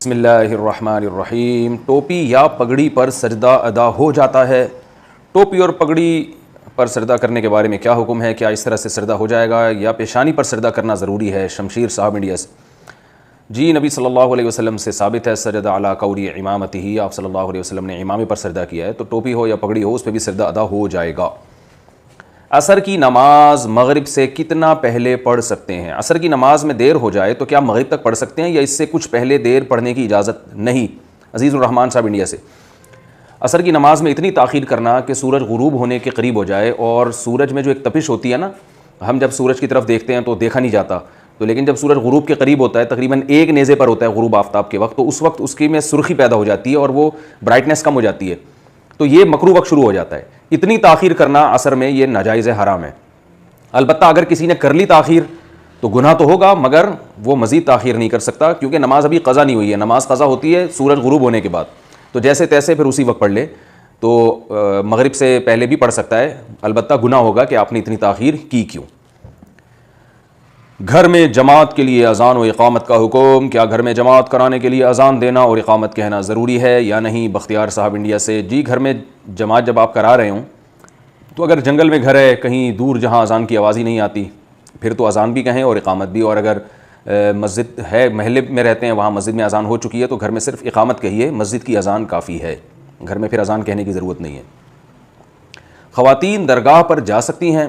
بسم اللہ الرحمن الرحیم۔ ٹوپی یا پگڑی پر سجدہ ادا ہو جاتا ہے؟ ٹوپی اور پگڑی پر سجدہ کرنے کے بارے میں کیا حکم ہے؟ کیا اس طرح سے سجدہ ہو جائے گا یا پیشانی پر سجدہ کرنا ضروری ہے؟ شمشیر صاحب انڈیا سے۔ جی نبی صلی اللہ علیہ وسلم سے ثابت ہے سجدہ علی قوری امامتہ، آپ صلی اللہ علیہ وسلم نے امامے پر سجدہ کیا ہے، تو ٹوپی ہو یا پگڑی ہو اس پہ بھی سجدہ ادا ہو جائے گا۔ عصر کی نماز مغرب سے کتنا پہلے پڑھ سکتے ہیں؟ عصر کی نماز میں دیر ہو جائے تو کیا مغرب تک پڑھ سکتے ہیں یا اس سے کچھ پہلے دیر پڑھنے کی اجازت نہیں؟ عزیز الرحمن صاحب انڈیا سے۔ عصر کی نماز میں اتنی تاخیر کرنا کہ سورج غروب ہونے کے قریب ہو جائے، اور سورج میں جو ایک تپش ہوتی ہے نا، ہم جب سورج کی طرف دیکھتے ہیں تو دیکھا نہیں جاتا، تو لیکن جب سورج غروب کے قریب ہوتا ہے، تقریباً ایک نیزے پر ہوتا ہے غروب آفتاب کے وقت، تو اس وقت اس کی میں سرخی پیدا ہو جاتی ہے اور وہ برائٹنس کم ہو جاتی ہے، تو یہ مکروہ وقت شروع ہو جاتا ہے۔ اتنی تاخیر کرنا عصر میں یہ ناجائز ہے، حرام ہے۔ البتہ اگر کسی نے کر لی تاخیر تو گناہ تو ہوگا، مگر وہ مزید تاخیر نہیں کر سکتا، کیونکہ نماز ابھی قضا نہیں ہوئی ہے۔ نماز قضا ہوتی ہے سورج غروب ہونے کے بعد، تو جیسے تیسے پھر اسی وقت پڑھ لے، تو مغرب سے پہلے بھی پڑھ سکتا ہے، البتہ گناہ ہوگا کہ آپ نے اتنی تاخیر کی کیوں۔ گھر میں جماعت کے لیے اذان و اقامت کا حکم۔ کیا گھر میں جماعت کرانے کے لیے اذان دینا اور اقامت کہنا ضروری ہے یا نہیں؟ بختیار صاحب انڈیا سے۔ جی گھر میں جماعت جب آپ کرا رہے ہوں تو اگر جنگل میں گھر ہے، کہیں دور جہاں اذان کی آواز ہی نہیں آتی، پھر تو اذان بھی کہیں اور اقامت بھی، اور اگر مسجد ہے، محلے میں رہتے ہیں، وہاں مسجد میں اذان ہو چکی ہے تو گھر میں صرف اقامت کہیے، مسجد کی اذان کافی ہے، گھر میں پھر اذان کہنے کی ضرورت نہیں ہے۔ خواتین درگاہ پر جا سکتی ہیں؟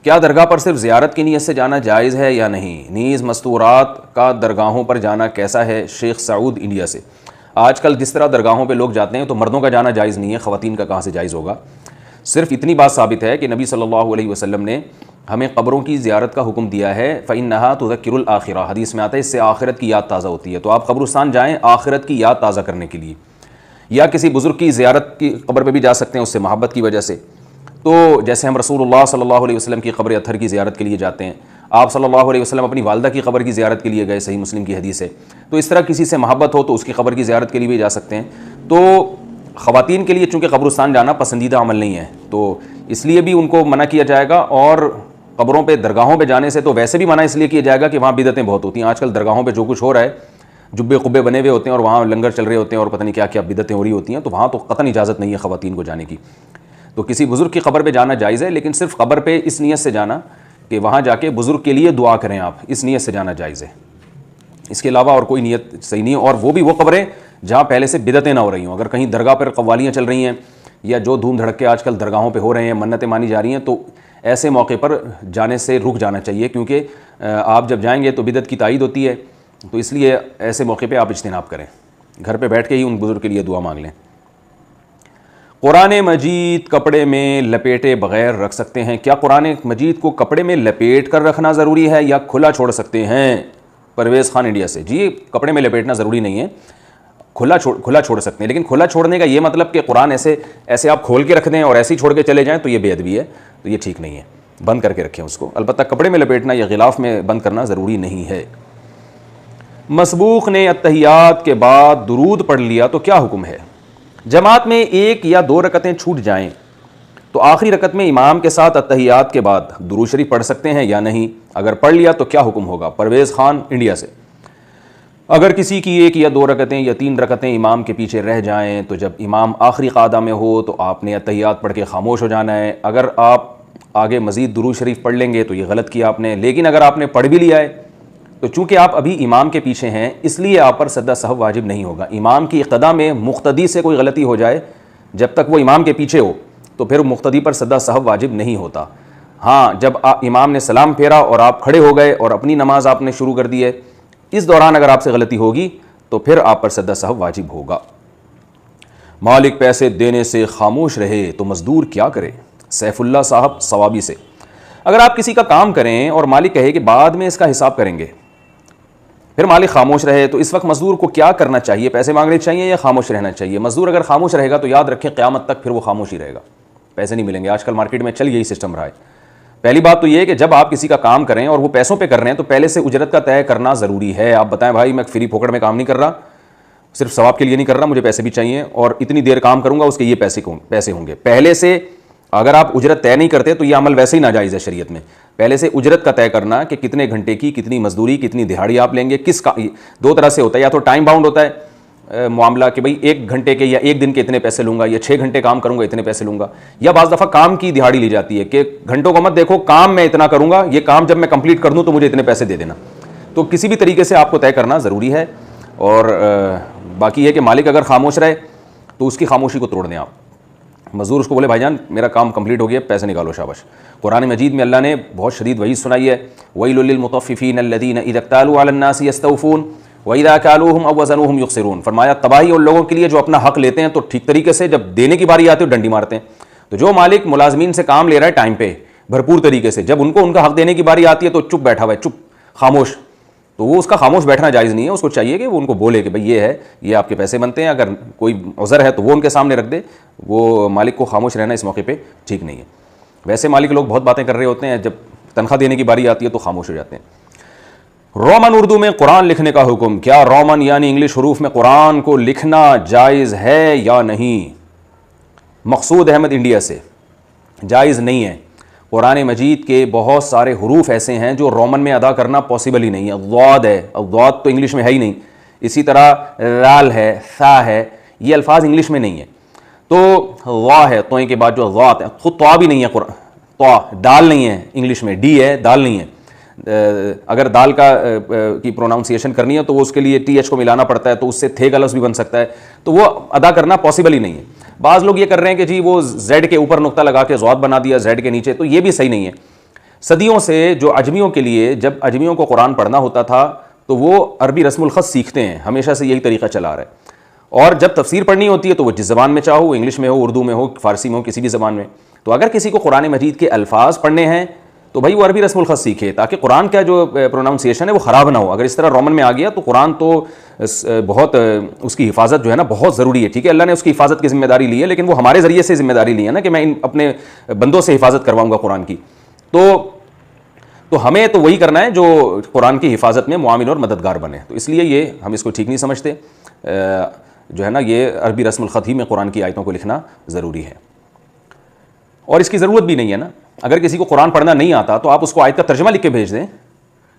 کیا درگاہ پر صرف زیارت کی نیت سے جانا جائز ہے یا نہیں؟ نیز مستورات کا درگاہوں پر جانا کیسا ہے؟ شیخ سعود انڈیا سے۔ آج کل جس طرح درگاہوں پہ لوگ جاتے ہیں تو مردوں کا جانا جائز نہیں ہے، خواتین کا کہاں سے جائز ہوگا؟ صرف اتنی بات ثابت ہے کہ نبی صلی اللہ علیہ وسلم نے ہمیں قبروں کی زیارت کا حکم دیا ہے، فَإِنَّهَا تُذَكِّرُ الْآخِرَةَ، حدیث میں آتا ہے اس سے آخرت کی یاد تازہ ہوتی ہے، تو آپ قبرستان جائیں آخرت کی یاد تازہ کرنے کے لیے، یا کسی بزرگ کی زیارت کی قبر پہ بھی جا سکتے ہیں اس سے محبت کی وجہ سے، تو جیسے ہم رسول اللہ صلی اللہ علیہ وسلم کی قبر اطہر کی زیارت کے لیے جاتے ہیں، آپ صلی اللہ علیہ وسلم اپنی والدہ کی قبر کی زیارت کے لیے گئے، صحیح مسلم کی حدیث ہے، تو اس طرح کسی سے محبت ہو تو اس کی قبر کی زیارت کے لیے بھی جا سکتے ہیں۔ تو خواتین کے لیے چونکہ قبرستان جانا پسندیدہ عمل نہیں ہے، تو اس لیے بھی ان کو منع کیا جائے گا، اور قبروں پہ درگاہوں پہ جانے سے تو ویسے بھی منع اس لیے کیا جائے گا کہ وہاں بدعتیں بہت ہوتی ہیں۔ آج کل درگاہوں پہ جو کچھ ہو رہا ہے، جبے قبے بنے ہوئے ہوتے ہیں اور وہاں لنگر چل رہے ہوتے ہیں اور پتہ نہیں کیا کیا بدعتیں ہو رہی ہوتی ہیں، تو وہاں تو قطعاً اجازت نہیں ہے خواتین کو جانے کی۔ تو کسی بزرگ کی قبر پہ جانا جائز ہے، لیکن صرف قبر پہ اس نیت سے جانا کہ وہاں جا کے بزرگ کے لیے دعا کریں، آپ اس نیت سے جانا جائز ہے، اس کے علاوہ اور کوئی نیت صحیح نہیں ہے۔ اور وہ بھی وہ قبریں جہاں پہلے سے بدعتیں نہ ہو رہی ہوں، اگر کہیں درگاہ پر قوالیاں چل رہی ہیں یا جو دھوم دھڑکے آج کل درگاہوں پہ ہو رہے ہیں، منتیں مانی جا رہی ہیں، تو ایسے موقع پر جانے سے رک جانا چاہیے، کیونکہ آپ جب جائیں گے تو بدعت کی تائید ہوتی ہے، تو اس لیے ایسے موقع پہ آپ اجتناب کریں، گھر پہ بیٹھ کے ہی ان بزرگ کے لیے دعا مانگ لیں۔ قرآن مجید کپڑے میں لپیٹے بغیر رکھ سکتے ہیں؟ کیا قرآن مجید کو کپڑے میں لپیٹ کر رکھنا ضروری ہے یا کھلا چھوڑ سکتے ہیں؟ پرویز خان انڈیا سے۔ جی کپڑے میں لپیٹنا ضروری نہیں ہے، کھلا چھوڑ سکتے ہیں، لیکن کھلا چھوڑنے کا یہ مطلب کہ قرآن ایسے آپ کھول کے رکھ دیں اور ایسے ہی چھوڑ کے چلے جائیں تو یہ بے ادبی ہے، تو یہ ٹھیک نہیں ہے، بند کر کے رکھیں اس کو۔ البتہ کپڑے میں لپیٹنا یا غلاف میں بند کرنا ضروری نہیں ہے۔ مسبوق نے اتحیات کے بعد درود پڑھ لیا تو کیا حکم ہے؟ جماعت میں ایک یا دو رکعتیں چھوٹ جائیں تو آخری رکعت میں امام کے ساتھ اتحیات کے بعد درود شریف پڑھ سکتے ہیں یا نہیں؟ اگر پڑھ لیا تو کیا حکم ہوگا؟ پرویز خان انڈیا سے۔ اگر کسی کی ایک یا دو رکعتیں یا تین رکعتیں امام کے پیچھے رہ جائیں تو جب امام آخری قعدہ میں ہو تو آپ نے اتحیات پڑھ کے خاموش ہو جانا ہے۔ اگر آپ آگے مزید درود شریف پڑھ لیں گے تو یہ غلط کیا آپ نے، لیکن اگر آپ نے پڑھ بھی لیا ہے تو چونکہ آپ ابھی امام کے پیچھے ہیں اس لیے آپ پر سجدہ سہو واجب نہیں ہوگا۔ امام کی اقتداء میں مقتدی سے کوئی غلطی ہو جائے جب تک وہ امام کے پیچھے ہو تو پھر مقتدی پر سجدہ سہو واجب نہیں ہوتا۔ ہاں جب امام نے سلام پھیرا اور آپ کھڑے ہو گئے اور اپنی نماز آپ نے شروع کر دی ہے، اس دوران اگر آپ سے غلطی ہوگی تو پھر آپ پر سجدہ سہو واجب ہوگا۔ مالک پیسے دینے سے خاموش رہے تو مزدور کیا کرے؟ سیف اللہ صاحب صوابی سے۔ اگر آپ کسی کا کام کریں اور مالک کہے کہ بعد میں اس کا حساب کریں گے، پھر مالک خاموش رہے تو اس وقت مزدور کو کیا کرنا چاہیے؟ پیسے مانگنے چاہیے یا خاموش رہنا چاہیے؟ مزدور اگر خاموش رہے گا تو یاد رکھیں قیامت تک پھر وہ خاموش ہی رہے گا، پیسے نہیں ملیں گے۔ آج کل مارکیٹ میں چل یہی سسٹم رہا ہے۔ پہلی بات تو یہ ہے کہ جب آپ کسی کا کام کریں اور وہ پیسوں پہ کر رہے ہیں تو پہلے سے اجرت کا طے کرنا ضروری ہے۔ آپ بتائیں بھائی میں فری پھوکڑ میں کام نہیں کر رہا، صرف ثواب کے لیے نہیں کر رہا، مجھے پیسے بھی چاہیے اور اتنی دیر کام کروں گا اس کے یہ پیسے ہوں گے، پہلے سے اگر آپ اجرت طے نہیں کرتے تو یہ عمل ویسے ہی ناجائز ہے شریعت میں. پہلے سے اجرت کا طے کرنا کہ کتنے گھنٹے کی کتنی مزدوری کتنی دہاڑی آپ لیں گے, کس کا, دو طرح سے ہوتا ہے, یا تو ٹائم باؤنڈ ہوتا ہے معاملہ کہ بھئی 1 گھنٹے کے یا 1 دن کے اتنے پیسے لوں گا, یا 6 گھنٹے کام کروں گا اتنے پیسے لوں گا, یا بعض دفعہ کام کی دہاڑی لی جاتی ہے کہ گھنٹوں کو مت دیکھو, کام میں اتنا کروں گا, یہ کام جب میں کمپلیٹ کر دوں تو مجھے اتنے پیسے دے دینا. تو کسی بھی طریقے سے آپ کو طے کرنا ضروری ہے. اور باقی ہے کہ مالک اگر خاموش رہے تو اس کی خاموشی کو توڑ دیں آپ. مزدور اس کو بولے بھائی جان میرا کام کمپلیٹ ہو گیا, پیسے نکالو, شاباش. قرآن مجید میں اللہ نے بہت شدید وعید سنائی ہے, وَيْلٌ لِّلْمُطَفِّفِينَ الَّذِينَ إِذَا اكْتَالُوا عَلَى النَّاسِ يَسْتَوْفُونَ وَإِذَا كَالُوهُمْ أَوْ وَزَنُوهُمْ يُخْسِرُونَ. فرمایا تباہی ان لوگوں کے لیے جو اپنا حق لیتے ہیں تو ٹھیک طریقے سے, جب دینے کی باری آتی ہے ڈنڈی مارتے ہیں. تو جو مالک ملازمین سے کام لے رہا ہے ٹائم پہ بھرپور طریقے سے, جب ان کو ان کا حق دینے کی باری آتی ہے تو چپ بیٹھا ہوا ہے, چپ خاموش, تو وہ اس کا خاموش بیٹھنا جائز نہیں ہے. اس کو چاہیے کہ وہ ان کو بولے کہ بھئی یہ ہے, یہ آپ کے پیسے بنتے ہیں, اگر کوئی عذر ہے تو وہ ان کے سامنے رکھ دے. وہ مالک کو خاموش رہنا اس موقع پہ ٹھیک نہیں ہے. ویسے مالک لوگ بہت باتیں کر رہے ہوتے ہیں, جب تنخواہ دینے کی باری آتی ہے تو خاموش ہو جاتے ہیں. رومن اردو میں قرآن لکھنے کا حکم, کیا رومن یعنی انگلش حروف میں قرآن کو لکھنا جائز ہے یا نہیں؟ مقصود احمد انڈیا سے, جائز نہیں ہے. قرآن مجید کے بہت سارے حروف ایسے ہیں جو رومن میں ادا کرنا پاسبل ہی نہیں ہے. ضاد ہے, ضاد تو انگلش میں ہے ہی نہیں. اسی طرح رال ہے, ثا ہے, یہ الفاظ انگلش میں نہیں ہے. تو وا ہے, توئیں کے بعد جو ضاد ہے, خود طا بھی نہیں ہے, طا دال نہیں ہے انگلش میں, ڈی ہے, دال نہیں ہے. اگر دال کی پروناؤنسیشن کرنی ہے تو وہ اس کے لیے ٹی ایچ کو ملانا پڑتا ہے, تو اس سے تھے کا لفظ بھی بن سکتا ہے. تو وہ ادا کرنا پاسبل ہی نہیں ہے. بعض لوگ یہ کر رہے ہیں کہ جی وہ زیڈ کے اوپر نقطہ لگا کے ضاد بنا دیا زیڈ کے نیچے, تو یہ بھی صحیح نہیں ہے. صدیوں سے جو اجمیوں کے لیے, جب اجمیوں کو قرآن پڑھنا ہوتا تھا تو وہ عربی رسم الخط سیکھتے ہیں, ہمیشہ سے یہی طریقہ چلا آ رہا ہے. اور جب تفسیر پڑھنی ہوتی ہے تو وہ جس زبان میں چاہو, انگلش میں ہو, اردو میں ہو, فارسی میں ہو, کسی بھی زبان میں. تو اگر کسی کو قرآن مجید کے الفاظ پڑھنے ہیں تو بھائی وہ عربی رسم الخط سیکھے, تاکہ قرآن کا جو پروناؤنسیشن ہے وہ خراب نہ ہو. اگر اس طرح رومن میں آ گیا تو قرآن تو بہت, اس کی حفاظت جو ہے نا بہت ضروری ہے. ٹھیک ہے, اللہ نے اس کی حفاظت کی ذمہ داری لی ہے, لیکن وہ ہمارے ذریعے سے ذمہ داری لی ہے نا کہ میں اپنے بندوں سے حفاظت کرواؤں گا قرآن کی. تو ہمیں تو وہی کرنا ہے جو قرآن کی حفاظت میں معاون اور مددگار بنے. تو اس لیے یہ ہم اس کو ٹھیک نہیں سمجھتے. جو ہے نا یہ عربی رسم الخط ہی میں قرآن کی آیتوں کو لکھنا ضروری ہے, اور اس کی ضرورت بھی نہیں ہے نا. اگر کسی کو قرآن پڑھنا نہیں آتا تو آپ اس کو آیت کا ترجمہ لکھ کے بھیج دیں.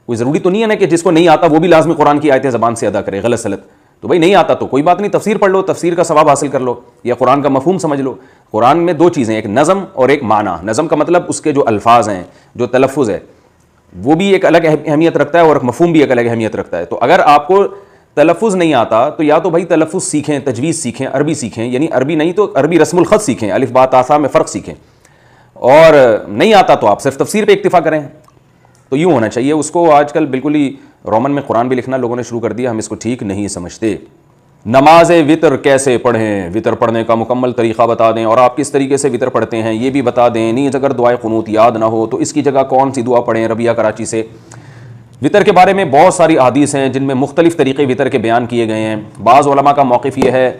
کوئی ضروری تو نہیں ہے نا کہ جس کو نہیں آتا وہ بھی لازمی قرآن کی آیتیں زبان سے ادا کرے غلط سلط. تو بھائی نہیں آتا تو کوئی بات نہیں, تفسیر پڑھ لو, تفسیر کا ثواب حاصل کر لو, یا قرآن کا مفہوم سمجھ لو. قرآن میں 2 چیزیں, ایک نظم اور ایک معنی. نظم کا مطلب اس کے جو الفاظ ہیں, جو تلفظ ہے, وہ بھی ایک الگ اہمیت رکھتا ہے, اور مفہوم بھی ایک الگ اہمیت رکھتا ہے. تو اگر آپ کو تلفظ نہیں آتا تو یا تو بھائی تلفظ سیکھیں, تجوید سیکھیں, عربی سیکھیں, یعنی عربی نہیں تو عربی رسم الخط سیکھیں, الف با تا ثا میں فرق سیکھیں. اور نہیں آتا تو آپ صرف تفسیر پہ اکتفا کریں. تو یوں ہونا چاہیے. اس کو آج کل بالکل ہی رومن میں قرآن بھی لکھنا لوگوں نے شروع کر دیا, ہم اس کو ٹھیک نہیں سمجھتے. نماز وطر کیسے پڑھیں, وطر پڑھنے کا مکمل طریقہ بتا دیں, اور آپ کس طریقے سے وطر پڑھتے ہیں یہ بھی بتا دیں. نیز اگر دعائے قنوت یاد نہ ہو تو اس کی جگہ کون سی دعا پڑھیں. ربیہ کراچی سے. وطر کے بارے میں بہت ساری احادیث ہیں جن میں مختلف طریقے وطر کے بیان کیے گئے ہیں. بعض علماء کا موقف یہ ہے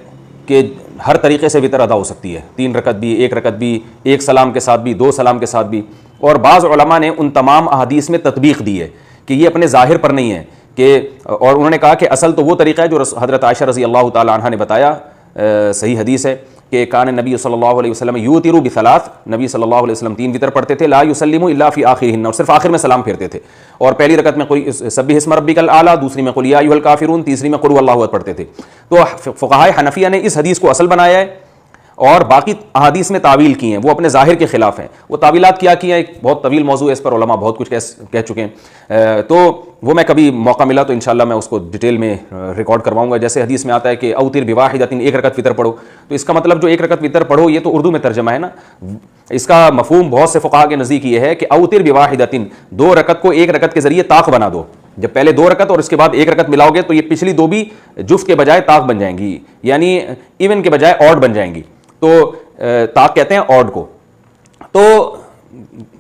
کہ ہر طریقے سے وطر ادا ہو سکتی ہے, 3 رکعت بھی, 1 رکعت بھی, 1 سلام کے ساتھ بھی, 2 سلام کے ساتھ بھی. اور بعض علماء نے ان تمام احادیث میں تطبیق دی ہے کہ یہ اپنے ظاہر پر نہیں ہے کہ, اور انہوں نے کہا کہ اصل تو وہ طریقہ ہے جو حضرت عائشہ رضی اللہ تعالی عنہا نے بتایا, صحیح حدیث ہے کہ کان نبی صلی اللہ علیہ وسلم یوتر بثلاث, نبی صلی اللہ علیہ وسلم 3 وطر پڑھتے تھے, لا یسلم الا فی آخرہن, اور صرف آخر میں سلام پھیرتے تھے. اور پہلی رکعت میں سبح اسم ربک الاعلی, دوسری میں قل یا ایھا الکافرون, تیسری میں قل هو اللہ احد پڑھتے تھے. تو فقہائے حنفیہ نے اس حدیث کو اصل بنایا ہے, اور باقی احادیث میں تعویل کی ہیں, وہ اپنے ظاہر کے خلاف ہیں. وہ تعویلات کیا کی ہیں, ایک بہت طویل موضوع ہے, اس پر علماء بہت کچھ کہہ چکے ہیں. تو وہ میں کبھی موقع ملا تو انشاءاللہ میں اس کو ڈیٹیل میں ریکارڈ کرواؤں گا. جیسے حدیث میں آتا ہے کہ اوتر بواحدۃ, 1 رکعت وطر پڑھو, تو اس کا مطلب جو 1 رکعت وطر پڑھو یہ تو اردو میں ترجمہ ہے نا. اس کا مفہوم بہت سے فقہاء کے نزدیک یہ ہے کہ اوتر بواحدۃ, 2 رکعت کو 1 رکعت کے ذریعے طاق بنا دو. جب پہلے 2 رکعت اور اس کے بعد 1 رکعت ملاؤ گے تو یہ پچھلی 2 بھی جفت کے بجائے طاق بن جائیں گی, یعنی ایون کے بجائے آڈ بن جائیں گی. تو طاق کہتے ہیں آڈ کو. تو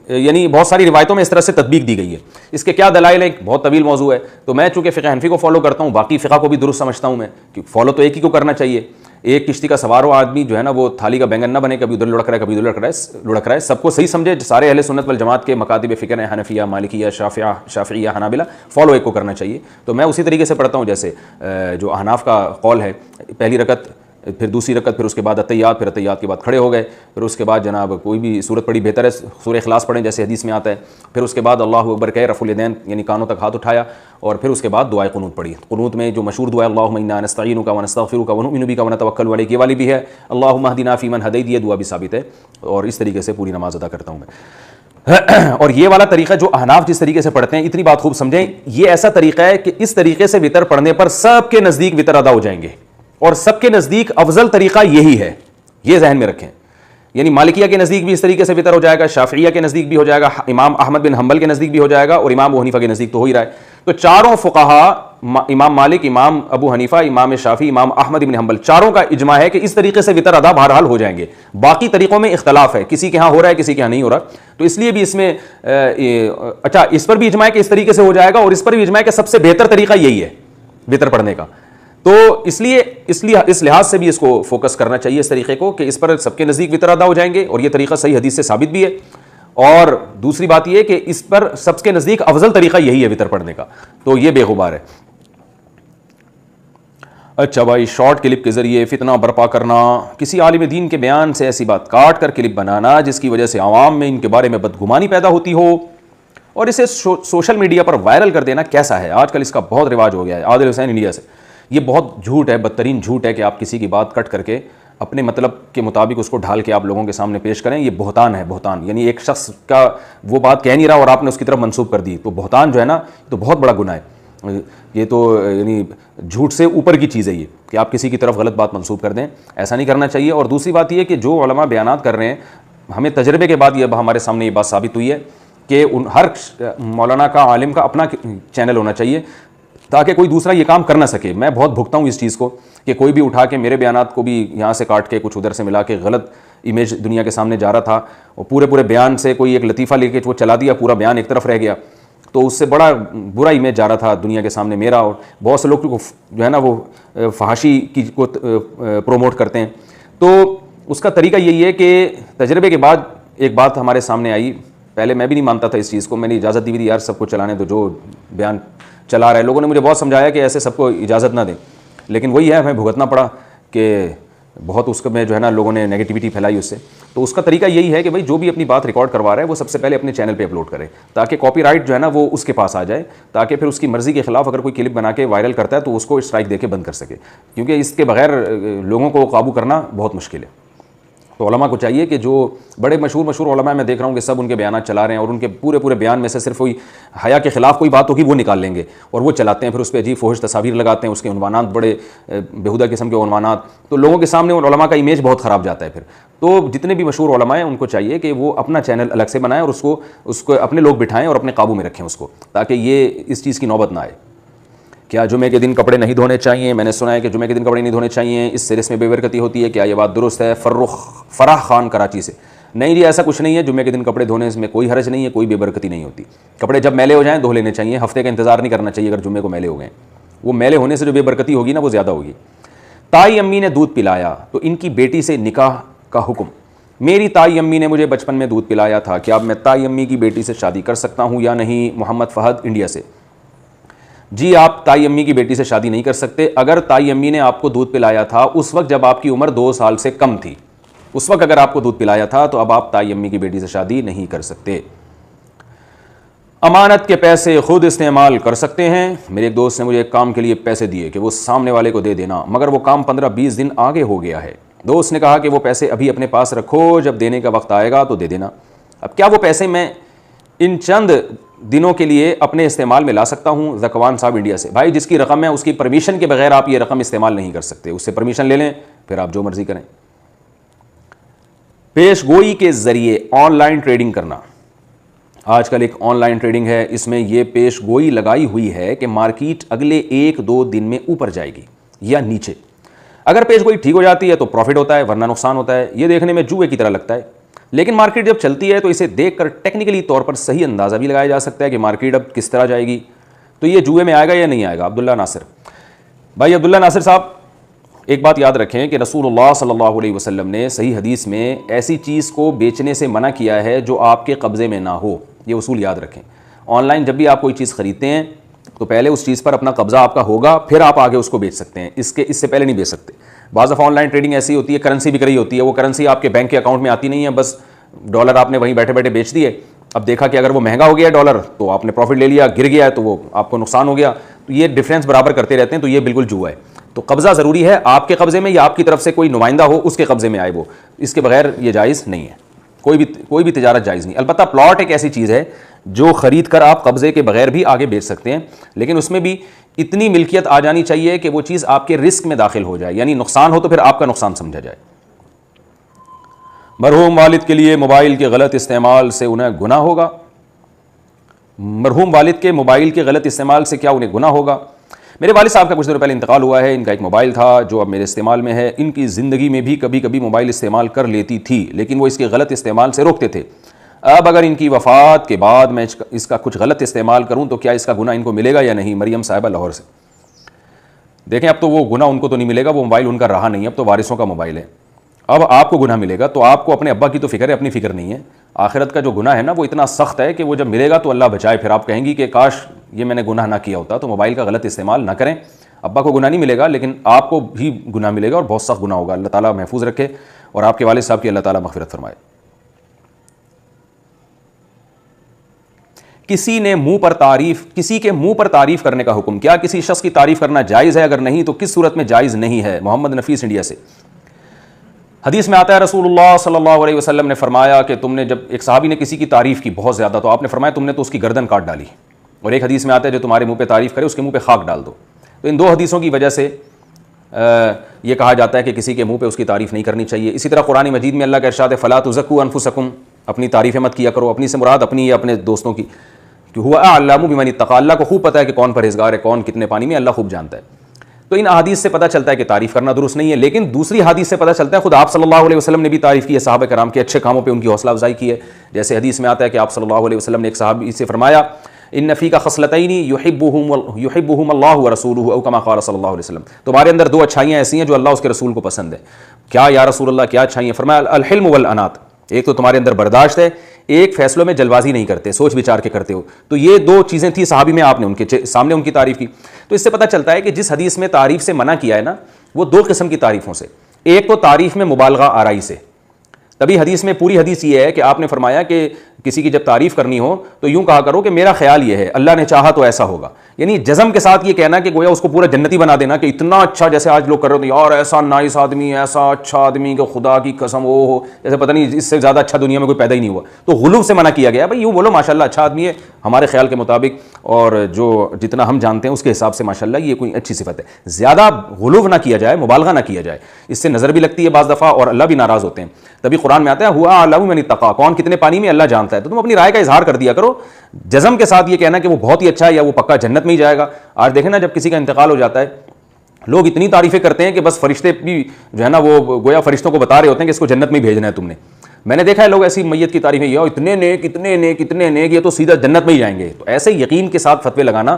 یعنی بہت ساری روایتوں میں اس طرح سے تطبیق دی گئی ہے. اس کے کیا دلائل ہیں, بہت طویل موضوع ہے. تو میں چونکہ فقہ حنفی کو فالو کرتا ہوں, باقی فقہ کو بھی درست سمجھتا ہوں میں, کہ فالو تو ایک ہی کو کرنا چاہیے. ایک کشتی کا سوار ہو آدمی جو ہے نا, وہ تھالی کا بینگن نہ بنے, کبھی ادھر لڑک رہا ہے کبھی ادھر لڑک رہا ہے. سب کو صحیح سمجھے, سارے اہل سنت والجماعت کے مکاتب فکر ہیں, حنفیہ, مالکیہ, شافعیہ, حنابلہ, فالو ایک کو کرنا چاہیے. تو میں اسی طریقے سے پڑھتا ہوں جیسے جو احناف کا قول ہے, پہلی رکعت پھر دوسری رکعت، پھر اس کے بعد اتحیات، پھر اتحیات کے بعد کھڑے ہو گئے، پھر اس کے بعد جناب کوئی بھی صورت پڑھی بہتر ہے، سورہ اخلاص پڑھیں جیسے حدیث میں آتا ہے، پھر اس کے بعد اللہ اکبر کہے، رفع الیدین یعنی کانوں تک ہاتھ اٹھایا، اور پھر اس کے بعد دعائے قنوت پڑھی۔ قنوت میں جو مشہور دعا ہے اللہم انا نستعینک ونستغفرک ونؤمن بک ونتوکل علیک، یہ والی بھی ہے، اللہم اہدنا فیمن ہدیت، یہ دعا بھی ثابت ہے، اور اس طریقے سے پوری نماز ادا کرتا ہوں میں۔ اور یہ والا طریقہ جو احناف جس طریقے سے پڑھتے ہیں، اتنی بات خوب سمجھیں، یہ ایسا طریقہ ہے کہ اس طریقے سے وطر پڑھنے پر سب کے نزدیک وطر ادا ہو جائیں گے، اور سب کے نزدیک افضل طریقہ یہی ہے، یہ ذہن میں رکھیں۔ یعنی مالکیہ کے نزدیک بھی اس طریقے سے وطر ہو جائے گا، شافعیہ کے نزدیک بھی ہو جائے گا، امام احمد بن حنبل کے نزدیک بھی ہو جائے گا، اور امام ابو حنیفہ کے نزدیک تو ہو ہی رہا ہے۔ تو چاروں فقہا، امام مالک، امام ابو حنیفہ، امام شافعی، امام احمد بن حنبل، چاروں کا اجماع ہے کہ اس طریقے سے وطر ادا بہرحال ہو جائیں گے۔ باقی طریقوں میں اختلاف ہے، کسی کے ہاں ہو رہا ہے، کسی کے ہاں نہیں ہو رہا، تو اس لیے بھی اس میں اچھا اس پر بھی اجماع ہے کہ اس طریقے سے ہو جائے گا، اور اس پر بھی اجماع ہے کہ سب سے بہتر طریقہ یہی ہے وطر پڑھنے کا۔ تو اس لیے اس لحاظ سے بھی اس کو فوکس کرنا چاہیے اس طریقے کو، کہ اس پر سب کے نزدیک وطر ادا ہو جائیں گے، اور یہ طریقہ صحیح حدیث سے ثابت بھی ہے۔ اور دوسری بات یہ کہ اس پر سب کے نزدیک افضل طریقہ یہی ہے وطر پڑھنے کا، تو یہ بے غبار ہے۔ اچھا بھائی، شارٹ کلپ کے ذریعے فتنہ برپا کرنا، کسی عالم دین کے بیان سے ایسی بات کاٹ کر کلپ بنانا جس کی وجہ سے عوام میں ان کے بارے میں بدگمانی پیدا ہوتی ہو، اور اسے سوشل میڈیا پر وائرل کر دینا کیسا ہے؟ آج کل اس کا بہت رواج ہو گیا ہے۔ عادل حسین انڈیا سے، یہ بہت جھوٹ ہے، بدترین جھوٹ ہے کہ آپ کسی کی بات کٹ کر کے اپنے مطلب کے مطابق اس کو ڈھال کے آپ لوگوں کے سامنے پیش کریں، یہ بہتان ہے، بہتان۔ یعنی ایک شخص کا وہ بات کہہ نہیں رہا اور آپ نے اس کی طرف منسوب کر دی، تو بہتان جو ہے نا، تو بہت بڑا گناہ ہے۔ یہ تو یعنی جھوٹ سے اوپر کی چیز ہے یہ، کہ آپ کسی کی طرف غلط بات منسوب کر دیں، ایسا نہیں کرنا چاہیے۔ اور دوسری بات یہ کہ جو علماء بیانات کر رہے ہیں، ہمیں تجربے کے بعد یہ ہمارے سامنے یہ بات ثابت ہوئی ہے کہ ہر مولانا کا، عالم کا اپنا چینل ہونا چاہیے، تاکہ کوئی دوسرا یہ کام کر نہ سکے۔ میں بہت بھگتا ہوں اس چیز کو کہ کوئی بھی اٹھا کے میرے بیانات کو بھی یہاں سے کاٹ کے کچھ ادھر سے ملا کے غلط امیج دنیا کے سامنے جا رہا تھا، اور پورے بیان سے کوئی ایک لطیفہ لے کے وہ چلا دیا، پورا بیان ایک طرف رہ گیا، تو اس سے بڑا برا امیج جا رہا تھا دنیا کے سامنے میرا۔ اور بہت سے لوگ جو ہے نا وہ فحاشی کی کو پروموٹ کرتے ہیں، تو اس کا طریقہ یہی ہے کہ تجربے کے بعد ایک بات ہمارے سامنے آئی، پہلے میں بھی نہیں مانتا تھا اس چیز کو، میں نے اجازت دی ہوئی تھی یار سب کو چلانے دو، جو بیان چلا رہا ہے۔ لوگوں نے مجھے بہت سمجھایا کہ ایسے سب کو اجازت نہ دیں، لیکن وہی ہے، ہمیں بھگتنا پڑا کہ بہت اس میں جو ہے نا لوگوں نے نیگیٹیوٹی پھیلائی اس سے۔ تو اس کا طریقہ یہی ہے کہ بھائی جو بھی اپنی بات ریکارڈ کروا رہا ہے وہ سب سے پہلے اپنے چینل پہ اپلوڈ کرے، تاکہ کاپی رائٹ جو ہے نا وہ اس کے پاس آ جائے، تاکہ پھر اس کی مرضی کے خلاف اگر کوئی کلپ بنا کے وائرل کرتا ہے تو اس کو اسٹرائک دے کے بند کر سکے، کیونکہ اس کے بغیر لوگوں کو قابو کرنا بہت مشکل ہے۔ تو علماء کو چاہیے کہ جو بڑے مشہور علماء میں دیکھ رہا ہوں کہ سب ان کے بیانات چلا رہے ہیں، اور ان کے پورے بیان میں سے صرف وہی حیا کے خلاف کوئی بات ہوگی وہ نکال لیں گے اور وہ چلاتے ہیں، پھر اس پہ عجیب فحش تصاویر لگاتے ہیں، اس کے عنوانات بڑے بےہودہ قسم کے عنوانات، تو لوگوں کے سامنے ان علماء کا امیج بہت خراب جاتا ہے پھر۔ تو جتنے بھی مشہور علماء ہیں ان کو چاہیے کہ وہ اپنا چینل الگ سے بنائیں، اور اس کو اپنے لوگ بٹھائیں اور اپنے قابو میں رکھیں اس کو، تاکہ یہ اس چیز کی نوبت نہ آئے۔ کیا جمعے کے دن کپڑے نہیں دھونے چاہیے؟ میں نے سنا ہے کہ جمعے کے دن کپڑے نہیں دھونے چاہیے، اس سے رسم بے برکتی ہوتی ہے، کیا یہ بات درست ہے؟ فراح خان کراچی سے۔ نہیں جی، ایسا کچھ نہیں ہے، جمعے کے دن کپڑے دھونے میں کوئی حرج نہیں ہے، کوئی بے برکتی نہیں ہوتی۔ کپڑے جب میلے ہو جائیں دھو لینے چاہیے، ہفتے کا انتظار نہیں کرنا چاہیے۔ اگر جمعے کو میلے ہو گئے، وہ میلے ہونے سے جو بے برکتی ہوگی نا وہ زیادہ ہوگی۔ تائی امی نے دودھ پلایا تو ان کی بیٹی سے نکاح کا حکم۔ میری تائی امی نے مجھے بچپن میں دودھ پلایا تھا، کیا اب میں تائی امی کی بیٹی سے شادی کر سکتا ہوں یا نہیں؟ محمد فہد انڈیا سے۔ جی آپ تائی امی کی بیٹی سے شادی نہیں کر سکتے۔ اگر تائی امی نے آپ کو دودھ پلایا تھا اس وقت جب آپ کی عمر 2 سال سے کم تھی، اس وقت اگر آپ کو دودھ پلایا تھا تو اب آپ تائی امی کی بیٹی سے شادی نہیں کر سکتے۔ امانت کے پیسے خود استعمال کر سکتے ہیں۔ میرے ایک دوست نے مجھے ایک کام کے لیے پیسے دیے کہ وہ سامنے والے کو دے دینا، مگر وہ کام 15-20 دن آگے ہو گیا ہے۔ دوست نے کہا کہ وہ پیسے ابھی اپنے پاس رکھو، جب دینے کا وقت آئے گا تو دے دینا۔ اب کیا وہ پیسے میں ان چند دنوں کے لیے اپنے استعمال میں لا سکتا ہوں؟ زکوان صاحب انڈیا سے۔ بھائی جس کی رقم ہے اس کی پرمیشن کے بغیر آپ یہ رقم استعمال نہیں کر سکتے، اس سے پرمیشن لے لیں پھر آپ جو مرضی کریں۔ پیش گوئی کے ذریعے آن لائن ٹریڈنگ کرنا، آج کل ایک آن لائن ٹریڈنگ ہے، اس میں یہ پیش گوئی لگائی ہوئی ہے کہ مارکیٹ اگلے 1-2 دن میں اوپر جائے گی یا نیچے۔ اگر پیش گوئی ٹھیک ہو جاتی ہے تو پروفٹ ہوتا ہے، ورنہ نقصان ہوتا ہے۔ یہ دیکھنے میں جوئے کی طرح لگتا ہے، لیکن مارکیٹ جب چلتی ہے تو اسے دیکھ کر ٹیکنیکلی طور پر صحیح اندازہ بھی لگایا جا سکتا ہے کہ مارکیٹ اب کس طرح جائے گی، تو یہ جوئے میں آئے گا یا نہیں آئے گا۔ عبداللہ ناصر بھائی، عبداللہ ناصر صاحب ایک بات یاد رکھیں کہ رسول اللہ صلی اللہ علیہ وسلم نے صحیح حدیث میں ایسی چیز کو بیچنے سے منع کیا ہے جو آپ کے قبضے میں نہ ہو، یہ اصول یاد رکھیں۔ آن لائن جب بھی آپ کوئی چیز خریدتے ہیں تو پہلے اس چیز پر اپنا قبضہ آپ کا ہوگا، پھر آپ آگے اس کو بیچ سکتے ہیں، اس سے پہلے نہیں بیچ سکتے۔ بعض دفعہ آن لائن ٹریڈنگ ایسی ہوتی ہے، کرنسی بک رہی ہوتی ہے، وہ کرنسی آپ کے بینک کے اکاؤنٹ میں آتی نہیں ہے، بس ڈالر آپ نے وہیں بیٹھے بیٹھے بیچ دیے، اب دیکھا کہ اگر وہ مہنگا ہو گیا ڈالر تو آپ نے پروفٹ لے لیا، گر گیا ہے تو وہ آپ کو نقصان ہو گیا، تو یہ ڈفرینس برابر کرتے رہتے ہیں، تو یہ بالکل جوا ہے۔ تو قبضہ ضروری ہے، آپ کے قبضے میں یا آپ کی طرف سے کوئی نمائندہ ہو اس کے قبضے میں آئے وہ، اس کے بغیر یہ جائز نہیں ہے، کوئی بھی تجارت جائز نہیں۔ البتہ پلاٹ ایک ایسی چیز ہے جو خرید کر آپ قبضے کے بغیر بھی آگے بیچ سکتے ہیں، لیکن اس میں بھی اتنی ملکیت آ جانی چاہیے کہ وہ چیز آپ کے رسک میں داخل ہو جائے، یعنی نقصان ہو تو پھر آپ کا نقصان سمجھا جائے۔ مرحوم والد کے لیے موبائل کے غلط استعمال سے انہیں گناہ ہوگا؟ مرحوم والد کے موبائل کے غلط استعمال سے کیا انہیں گناہ ہوگا؟ میرے والد صاحب کا کچھ دنوں پہلے انتقال ہوا ہے، ان کا ایک موبائل تھا جو اب میرے استعمال میں ہے۔ ان کی زندگی میں بھی کبھی کبھی موبائل استعمال کر لیتی تھی، لیکن وہ اس کے غلط استعمال سے روکتے تھے۔ اب اگر ان کی وفات کے بعد میں اس کا کچھ غلط استعمال کروں تو کیا اس کا گناہ ان کو ملے گا یا نہیں؟ مریم صاحبہ لاہور سے۔ دیکھیں اب تو وہ گناہ ان کو تو نہیں ملے گا، وہ موبائل ان کا رہا نہیں، اب تو وارثوں کا موبائل ہے۔ اب آپ کو گناہ ملے گا تو آپ کو اپنے ابا کی تو فکر ہے، اپنی فکر نہیں ہے۔ آخرت کا جو گناہ ہے نا وہ اتنا سخت ہے کہ وہ جب ملے گا تو اللہ بچائے، پھر آپ کہیں گی کہ کاش یہ میں نے گناہ نہ کیا ہوتا۔ تو موبائل کا غلط استعمال نہ کریں، ابا کو گناہ نہیں ملے گا لیکن آپ کو بھی گناہ ملے گا اور بہت سخت گناہ ہوگا۔ اللہ تعالیٰ محفوظ رکھے اور آپ کے والد صاحب کی اللہ تعالیٰ مغفرت فرمائے۔ کسی کے منہ پر تعریف کرنے کا حکم، کیا کسی شخص کی تعریف کرنا جائز ہے؟ اگر نہیں تو کس صورت میں جائز نہیں ہے؟ محمد نفیس انڈیا سے۔ حدیث میں آتا ہے رسول اللہ صلی اللہ علیہ وسلم نے فرمایا کہ تم نے جب ایک صحابی نے کسی کی تعریف کی بہت زیادہ تو آپ نے فرمایا تم نے تو اس کی گردن کاٹ ڈالی، اور ایک حدیث میں آتا ہے جو تمہارے منہ پہ تعریف کرے اس کے منہ پہ خاک ڈال دو۔ تو ان دو حدیثوں کی وجہ سے یہ کہا جاتا ہے کہ کسی کے منہ پہ اس کی تعریف نہیں کرنی چاہیے۔ اسی طرح قرآن مجید میں اللہ کا ارشاد ہے فلا تزکوا انفسکم، اپنی تعریفیں مت کیا کرو، اپنی سے مراد اپنی یا اپنے دوستوں کی، کہ ہوا اعلم بمن اتقى، اللہ کو خوب پتہ ہے کہ کون پرہیزگار ہے، کون کتنے پانی میں، اللہ خوب جانتا ہے۔ تو ان احادیث سے پتہ چلتا ہے کہ تعریف کرنا درست نہیں ہے، لیکن دوسری حدیث سے پتہ چلتا ہے خود آپ صلی اللہ علیہ وسلم نے بھی تعریف کی ہے، صحابہ کرام کے اچھے کاموں پہ ان کی حوصلہ افزائی کی ہے۔ جیسے حدیث میں آتا ہے کہ آپ صلی اللہ علیہ وسلم نے ایک صحابی سے فرمایا ان فیک خصلتین یحبہم اللہ ورسولہ او کما قال صلی اللہ علیہ وسلم، تمہارے اندر دو اچھائیاں ایسی ہیں جو اللہ اس کے رسول کو پسند ہے۔ کیا یا رسول اللہ کیا اچھائیاں؟ فرمایا الحلم والانات، ایک تو تمہارے اندر برداشت ہے، ایک فیصلوں میں جلد بازی نہیں کرتے، سوچ بچار کے کرتے ہو۔ تو یہ دو چیزیں تھیں صحابی میں، آپ نے ان کے سامنے ان کی تعریف کی۔ تو اس سے پتہ چلتا ہے کہ جس حدیث میں تعریف سے منع کیا ہے نا وہ دو قسم کی تعریفوں سے، ایک تو تعریف میں مبالغہ آرائی سے، تبھی حدیث میں پوری حدیث یہ ہے کہ آپ نے فرمایا کہ کسی کی جب تعریف کرنی ہو تو یوں کہا کرو کہ میرا خیال یہ ہے، اللہ نے چاہا تو ایسا ہوگا، یعنی جزم کے ساتھ یہ کہنا کہ گویا اس کو پورا جنتی بنا دینا کہ اتنا اچھا، جیسے آج لوگ کر رہے ہوتے ہیں یار ایسا نائس آدمی، ایسا اچھا آدمی کہ خدا کی قسم وہ ہو، جیسے پتہ نہیں اس سے زیادہ اچھا دنیا میں کوئی پیدا ہی نہیں ہوا۔ تو غلو سے منع کیا گیا، بھائی یوں بولو ماشاءاللہ اچھا آدمی ہے ہمارے خیال کے مطابق، اور جو جتنا ہم جانتے ہیں اس کے حساب سے ماشاءاللہ یہ کوئی اچھی صفت ہے۔ زیادہ غلو نہ کیا جائے، مبالغہ نہ کیا جائے، اس سے نظر بھی لگتی ہے بعض دفعہ اور اللہ بھی ناراض ہوتے ہیں۔ تبھی قرآن میں آتا ہے ہوا اعلم من اتقى، کون کتنے پانی میں اللہ جانتا ہے۔ تو تم اپنی رائے کا اظہار کر دیا کرو، جزم کے ساتھ یہ کہنا کہ وہ بہت ہی اچھا ہے یا وہ پکا جنت میں ہی جائے گا۔ آج دیکھیں نا جب کسی کا انتقال ہو جاتا ہے لوگ اتنی تعریفیں کرتے ہیں کہ بس فرشتے بھی جو ہے نا وہ گویا فرشتوں کو بتا رہے ہوتے ہیں کہ اس کو جنت میں ہی بھیجنا ہے تم نے۔ میں نے دیکھا ہے لوگ ایسی میت کی تعریفیں، یا اتنے نیک اتنے نیک اتنے نیک، یہ تو سیدھا جنت میں ہی جائیں گے۔ تو ایسے یقین کے ساتھ فتوے لگانا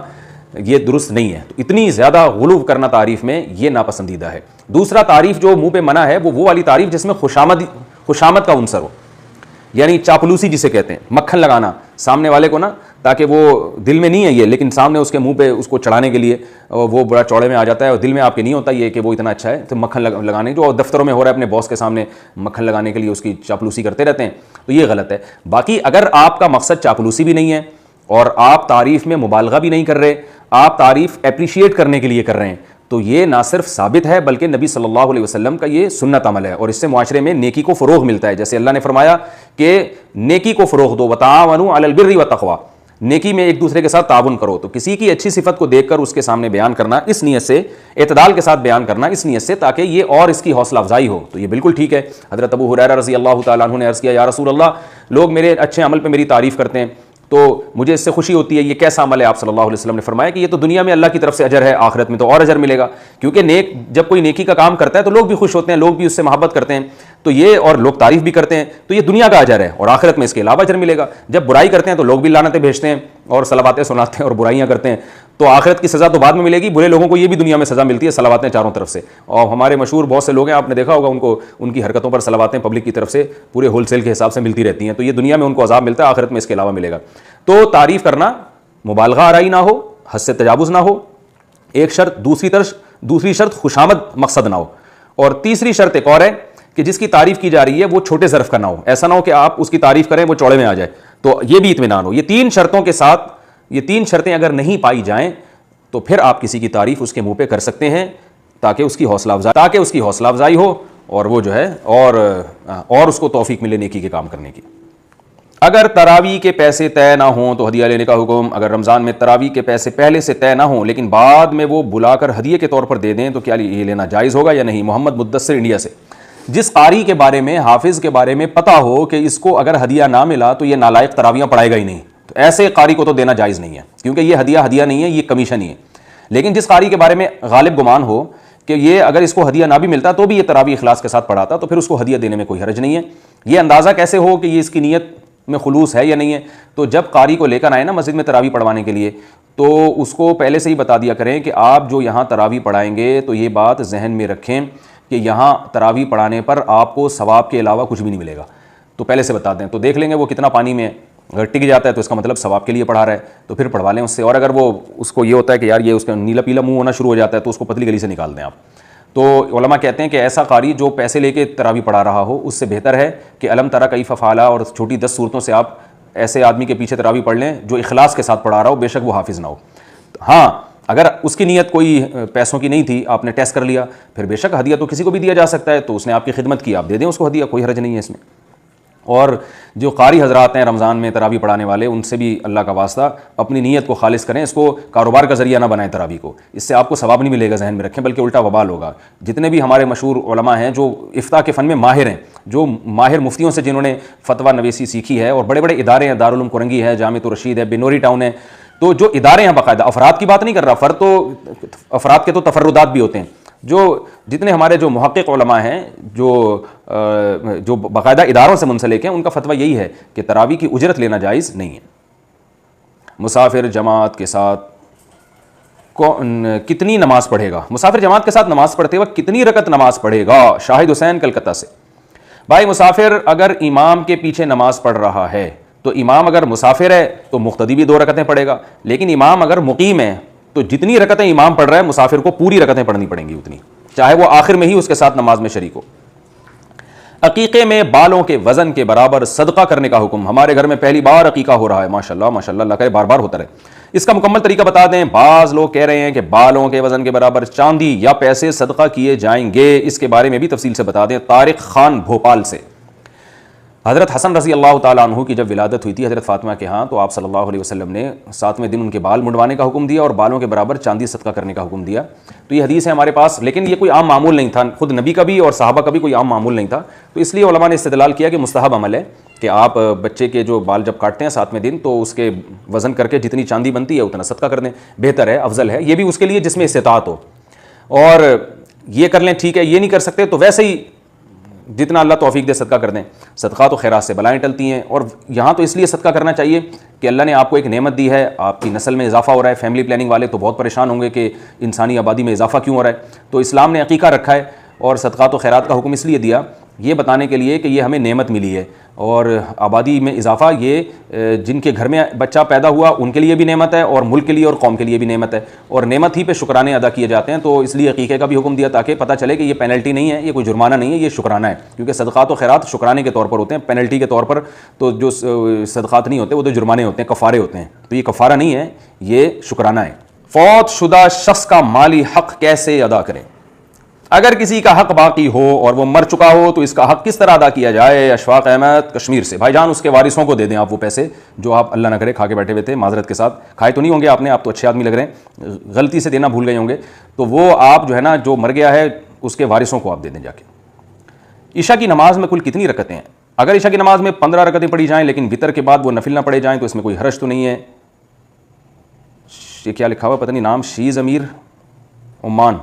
یہ درست نہیں ہے۔ تو اتنی زیادہ غلو کرنا تعریف میں یہ ناپسندیدہ ہے۔ دوسرا تعریف جو منہ پہ منع ہے وہ والی تعریف جس میں خوشامد کا عنصر ہو، یعنی چاپلوسی جسے کہتے ہیں، مکھن لگانا سامنے والے کو نا، تاکہ وہ دل میں نہیں ہے یہ، لیکن سامنے اس کے منہ پہ اس کو چڑھانے کے لیے وہ بڑا چوڑے میں آ جاتا ہے، اور دل میں آپ کے نہیں ہوتا یہ کہ وہ اتنا اچھا ہے، تو مکھن لگانے جو دفتروں میں ہو رہا ہے اپنے باس کے سامنے مکھن لگانے کے لیے اس کی چاپلوسی کرتے رہتے ہیں، تو یہ غلط ہے۔ باقی اگر آپ کا مقصد چاپلوسی بھی نہیں ہے اور آپ تعریف میں مبالغہ بھی نہیں کر رہے، آپ تعریف اپریشیٹ کرنے کے لیے کر رہے ہیں، تو یہ نہ صرف ثابت ہے بلکہ نبی صلی اللہ علیہ وسلم کا یہ سنت عمل ہے، اور اس سے معاشرے میں نیکی کو فروغ ملتا ہے۔ جیسے اللہ نے فرمایا کہ نیکی کو فروغ دو، وتعاونوا علی البر والتقوی، نیکی میں ایک دوسرے کے ساتھ تعاون کرو۔ تو کسی کی اچھی صفت کو دیکھ کر اس کے سامنے بیان کرنا اس نیت سے، اعتدال کے ساتھ بیان کرنا اس نیت سے تاکہ یہ اور اس کی حوصلہ افزائی ہو، تو یہ بالکل ٹھیک ہے۔ حضرت ابو ہریرہ رضی اللہ تعالیٰ عنہ نے عرض کیا یا رسول اللہ، لوگ میرے اچھے عمل پہ میری تعریف کرتے ہیں تو مجھے اس سے خوشی ہوتی ہے، یہ کیسا عمل ہے؟ آپ صلی اللہ علیہ وسلم نے فرمایا کہ یہ تو دنیا میں اللہ کی طرف سے اجر ہے، آخرت میں تو اور اجر ملے گا، کیونکہ جب کوئی نیکی کا کام کرتا ہے تو لوگ بھی خوش ہوتے ہیں، لوگ بھی اس سے محبت کرتے ہیں، تو یہ اور لوگ تعریف بھی کرتے ہیں، تو یہ دنیا کا اجر ہے اور آخرت میں اس کے علاوہ اجر ملے گا۔ جب برائی کرتے ہیں تو لوگ بھی لعنتیں بھیجتے ہیں اور صلواتیں سناتے ہیں اور برائیاں کرتے ہیں، تو آخرت کی سزا تو بعد میں ملے گی، برے لوگوں کو یہ بھی دنیا میں سزا ملتی ہے، صلواتیں چاروں طرف سے۔ اور ہمارے مشہور بہت سے لوگ ہیں، آپ نے دیکھا ہوگا ان کی حرکتوں پر صلواتیں پبلک کی طرف سے پورے ہول سیل کے حساب سے ملتی رہتی ہیں، تو یہ دنیا میں ان کو عذاب ملتا ہے، آخرت میں اس کے علاوہ ملے گا۔ تو تعریف کرنا مبالغہ آرائی نہ ہو، حد سے تجاوز نہ ہو، ایک شرط، دوسری شرط خوشامد مقصد نہ ہو، اور تیسری شرط ایک اور ہے کہ جس کی تعریف کی جا رہی ہے وہ چھوٹے ظرف کا نہ ہو، ایسا نہ ہو کہ آپ اس کی تعریف کریں وہ چوڑے میں آ جائے، تو یہ بھی اطمینان ہو۔ یہ تین شرطوں کے ساتھ، یہ تین شرطیں اگر نہیں پائی جائیں تو پھر آپ کسی کی تعریف اس کے منہ پہ کر سکتے ہیں تاکہ اس کی حوصلہ افزائی ہو اور وہ جو ہے اور اس کو توفیق ملے نیکی کے کام کرنے کی۔ اگر تراویح کے پیسے طے نہ ہوں تو ہدیہ لینے کا حکم۔ اگر رمضان میں تراویح کے پیسے پہلے سے طے نہ ہوں لیکن بعد میں وہ بلا کر ہدیے کے طور پر دے دیں تو کیا یہ لینا جائز ہوگا یا نہیں؟ محمد مدثر انڈیا سے۔ جس قاری کے بارے میں، حافظ کے بارے میں پتہ ہو کہ اس کو اگر ہدیہ نہ ملا تو یہ نالائق تراویحاں پڑھائے گا ہی نہیں، تو ایسے قاری کو تو دینا جائز نہیں ہے، کیونکہ یہ ہدیہ نہیں ہے، یہ کمیشن ہی ہے۔ لیکن جس قاری کے بارے میں غالب گمان ہو کہ یہ اگر اس کو ہدیہ نہ بھی ملتا تو بھی یہ تراویح اخلاص کے ساتھ پڑھاتا تو پھر اس کو ہدیہ دینے میں کوئی حرج نہیں ہے۔ یہ اندازہ کیسے ہو کہ یہ اس کی نیت میں خلوص ہے یا نہیں ہے؟ تو جب قاری کو لے کر آئے نا مسجد میں تراویح پڑھوانے کے لیے تو اس کو پہلے سے ہی بتا دیا کریں کہ آپ جو یہاں تراویح پڑھائیں گے تو یہ بات ذہن میں رکھیں کہ یہاں تراویح پڑھانے پر آپ کو ثواب کے علاوہ کچھ بھی نہیں ملے گا، تو پہلے سے بتا دیں، تو دیکھ لیں گے وہ کتنا پانی میں ہے، اگر ٹک جاتا ہے تو اس کا مطلب ثواب کے لیے پڑھا رہا ہے تو پھر پڑھوا لیں اس سے، اور اگر وہ اس کو یہ ہوتا ہے کہ یار یہ اس کا نیلا پیلا منہ ہونا شروع ہو جاتا ہے تو اس کو پتلی گلی سے نکال دیں آپ۔ تو علماء کہتے ہیں کہ ایسا قاری جو پیسے لے کے تراویح پڑھا رہا ہو اس سے بہتر ہے کہ علم تری کیف فعل اور چھوٹی 10 صورتوں سے آپ ایسے آدمی کے پیچھے تراویح پڑھ لیں جو اخلاص کے ساتھ پڑھا رہا ہو، بے شک وہ حافظ نہ ہو۔ ہاں اگر اس کی نیت کوئی پیسوں کی نہیں تھی، آپ نے ٹیسٹ کر لیا، پھر بے شک ہدیہ تو کسی کو بھی دیا جا سکتا ہے، تو اس نے آپ کی خدمت کی، آپ دے دیں اس کو ہدیہ، کوئی حرج نہیں ہے اس میں۔ اور جو قاری حضرات ہیں رمضان میں تراویح پڑھانے والے، ان سے بھی اللہ کا واسطہ اپنی نیت کو خالص کریں، اس کو کاروبار کا ذریعہ نہ بنائیں تراویح کو، اس سے آپ کو ثواب نہیں ملے گا، ذہن میں رکھیں، بلکہ الٹا وبال ہوگا۔ جتنے بھی ہمارے مشہور علماء ہیں جو افتاء کے فن میں ماہر ہیں، جو ماہر مفتیوں سے جنہوں نے فتویٰ نویسی سیکھی ہے، اور بڑے بڑے ادارے ہیں، دارالعلوم کرنگی ہے، جامعۃ الرشید ہے، بنوری ٹاؤن ہے، تو جو ادارے ہیں باقاعدہ، افراد کی بات نہیں کر رہا، فرد تو افراد کے تو تفردات بھی ہوتے ہیں، جو جتنے ہمارے جو محقق علماء ہیں جو باقاعدہ اداروں سے منسلک ہیں، ان کا فتویٰ یہی ہے کہ تراویح کی اجرت لینا جائز نہیں ہے۔ مسافر جماعت کے ساتھ کتنی نماز پڑھے گا؟ مسافر جماعت کے ساتھ نماز پڑھتے وقت کتنی رکعت نماز پڑھے گا؟ شاہد حسین کلکتہ سے۔ بھائی مسافر اگر امام کے پیچھے نماز پڑھ رہا ہے تو امام اگر مسافر ہے تو مقتدی بھی 2 رکعتیں پڑھے گا، لیکن امام اگر مقیم ہے تو جتنی رکعتیں امام پڑھ رہا ہے مسافر کو پوری رکعتیں پڑھنی پڑیں گی اتنی، چاہے وہ آخر میں ہی اس کے ساتھ نماز میں شریک ہو۔ عقیقے میں بالوں کے وزن کے برابر صدقہ کرنے کا حکم۔ ہمارے گھر میں پہلی بار عقیقہ ہو رہا ہے، ماشاءاللہ ماشاءاللہ، اللہ کرے بار بار ہوتا رہے۔ اس کا مکمل طریقہ بتا دیں۔ بعض لوگ کہہ رہے ہیں کہ بالوں کے وزن کے برابر چاندی یا پیسے صدقہ کیے جائیں گے، اس کے بارے میں بھی تفصیل سے بتا دیں۔ طارق خان بھوپال سے۔ حضرت حسن رضی اللہ تعالیٰ عنہ کی جب ولادت ہوئی تھی حضرت فاطمہ کے ہاں تو آپ صلی اللہ علیہ وسلم نے 7ویں دن ان کے بال منڈوانے کا حکم دیا اور بالوں کے برابر چاندی صدقہ کرنے کا حکم دیا۔ تو یہ حدیث ہے ہمارے پاس، لیکن یہ کوئی عام معمول نہیں تھا، خود نبی کا بھی اور صحابہ کا بھی کوئی عام معمول نہیں تھا، تو اس لیے علماء نے استدلال کیا کہ مستحب عمل ہے کہ آپ بچے کے جو بال جب کاٹتے ہیں 7ویں دن تو اس کے وزن کر کے جتنی چاندی بنتی ہے اتنا صدقہ کر دیں، بہتر ہے، افضل ہے، یہ بھی اس کے لیے جس میں استطاعت ہو، اور یہ کر لیں ٹھیک ہے، یہ نہیں کر سکتے تو ویسے ہی جتنا اللہ توفیق دے صدقہ کر دیں۔ صدقات و خیرات سے بلائیں ٹلتی ہیں، اور یہاں تو اس لیے صدقہ کرنا چاہیے کہ اللہ نے آپ کو ایک نعمت دی ہے، آپ کی نسل میں اضافہ ہو رہا ہے۔ فیملی پلاننگ والے تو بہت پریشان ہوں گے کہ انسانی آبادی میں اضافہ کیوں ہو رہا ہے، تو اسلام نے عقیقہ رکھا ہے اور صدقات و خیرات کا حکم اس لیے دیا، یہ بتانے کے لیے کہ یہ ہمیں نعمت ملی ہے، اور آبادی میں اضافہ یہ جن کے گھر میں بچہ پیدا ہوا ان کے لیے بھی نعمت ہے، اور ملک کے لیے اور قوم کے لیے بھی نعمت ہے، اور نعمت ہی پہ شکرانے ادا کیے جاتے ہیں، تو اس لیے عقیقے کا بھی حکم دیا تاکہ پتہ چلے کہ یہ پینلٹی نہیں ہے، یہ کوئی جرمانہ نہیں ہے، یہ شکرانہ ہے، کیونکہ صدقات و خیرات شکرانے کے طور پر ہوتے ہیں، پینلٹی کے طور پر تو جو صدقات نہیں ہوتے وہ تو جرمانے ہوتے ہیں، کفارے ہوتے ہیں، تو یہ کفارہ نہیں ہے، یہ شکرانہ ہے۔ فوت شدہ شخص کا مالی حق کیسے ادا کریں؟ اگر کسی کا حق باقی ہو اور وہ مر چکا ہو تو اس کا حق کس طرح ادا کیا جائے؟ اشفاق احمد کشمیر سے۔ بھائی جان اس کے وارثوں کو دے دیں آپ وہ پیسے جو آپ اللہ نہ کرے کھا کے بیٹھے ہوئے تھے، معذرت کے ساتھ کھائے تو نہیں ہوں گے آپ نے، آپ تو اچھے آدمی لگ رہے ہیں، غلطی سے دینا بھول گئے ہوں گے، تو وہ آپ جو ہے نا جو مر گیا ہے اس کے وارثوں کو آپ دے دیں جا کے۔ عشاء کی نماز میں کل کتنی رکعتیں ہیں؟ اگر عشاء کی نماز میں 15 رکعتیں پڑھی جائیں لیکن وتر کے بعد وہ نفل نہ پڑھے جائیں تو اس میں کوئی حرج تو نہیں ہے۔ یہ کیا لکھا ہوا پتہ نہیں نام، شیز امیر عمان۔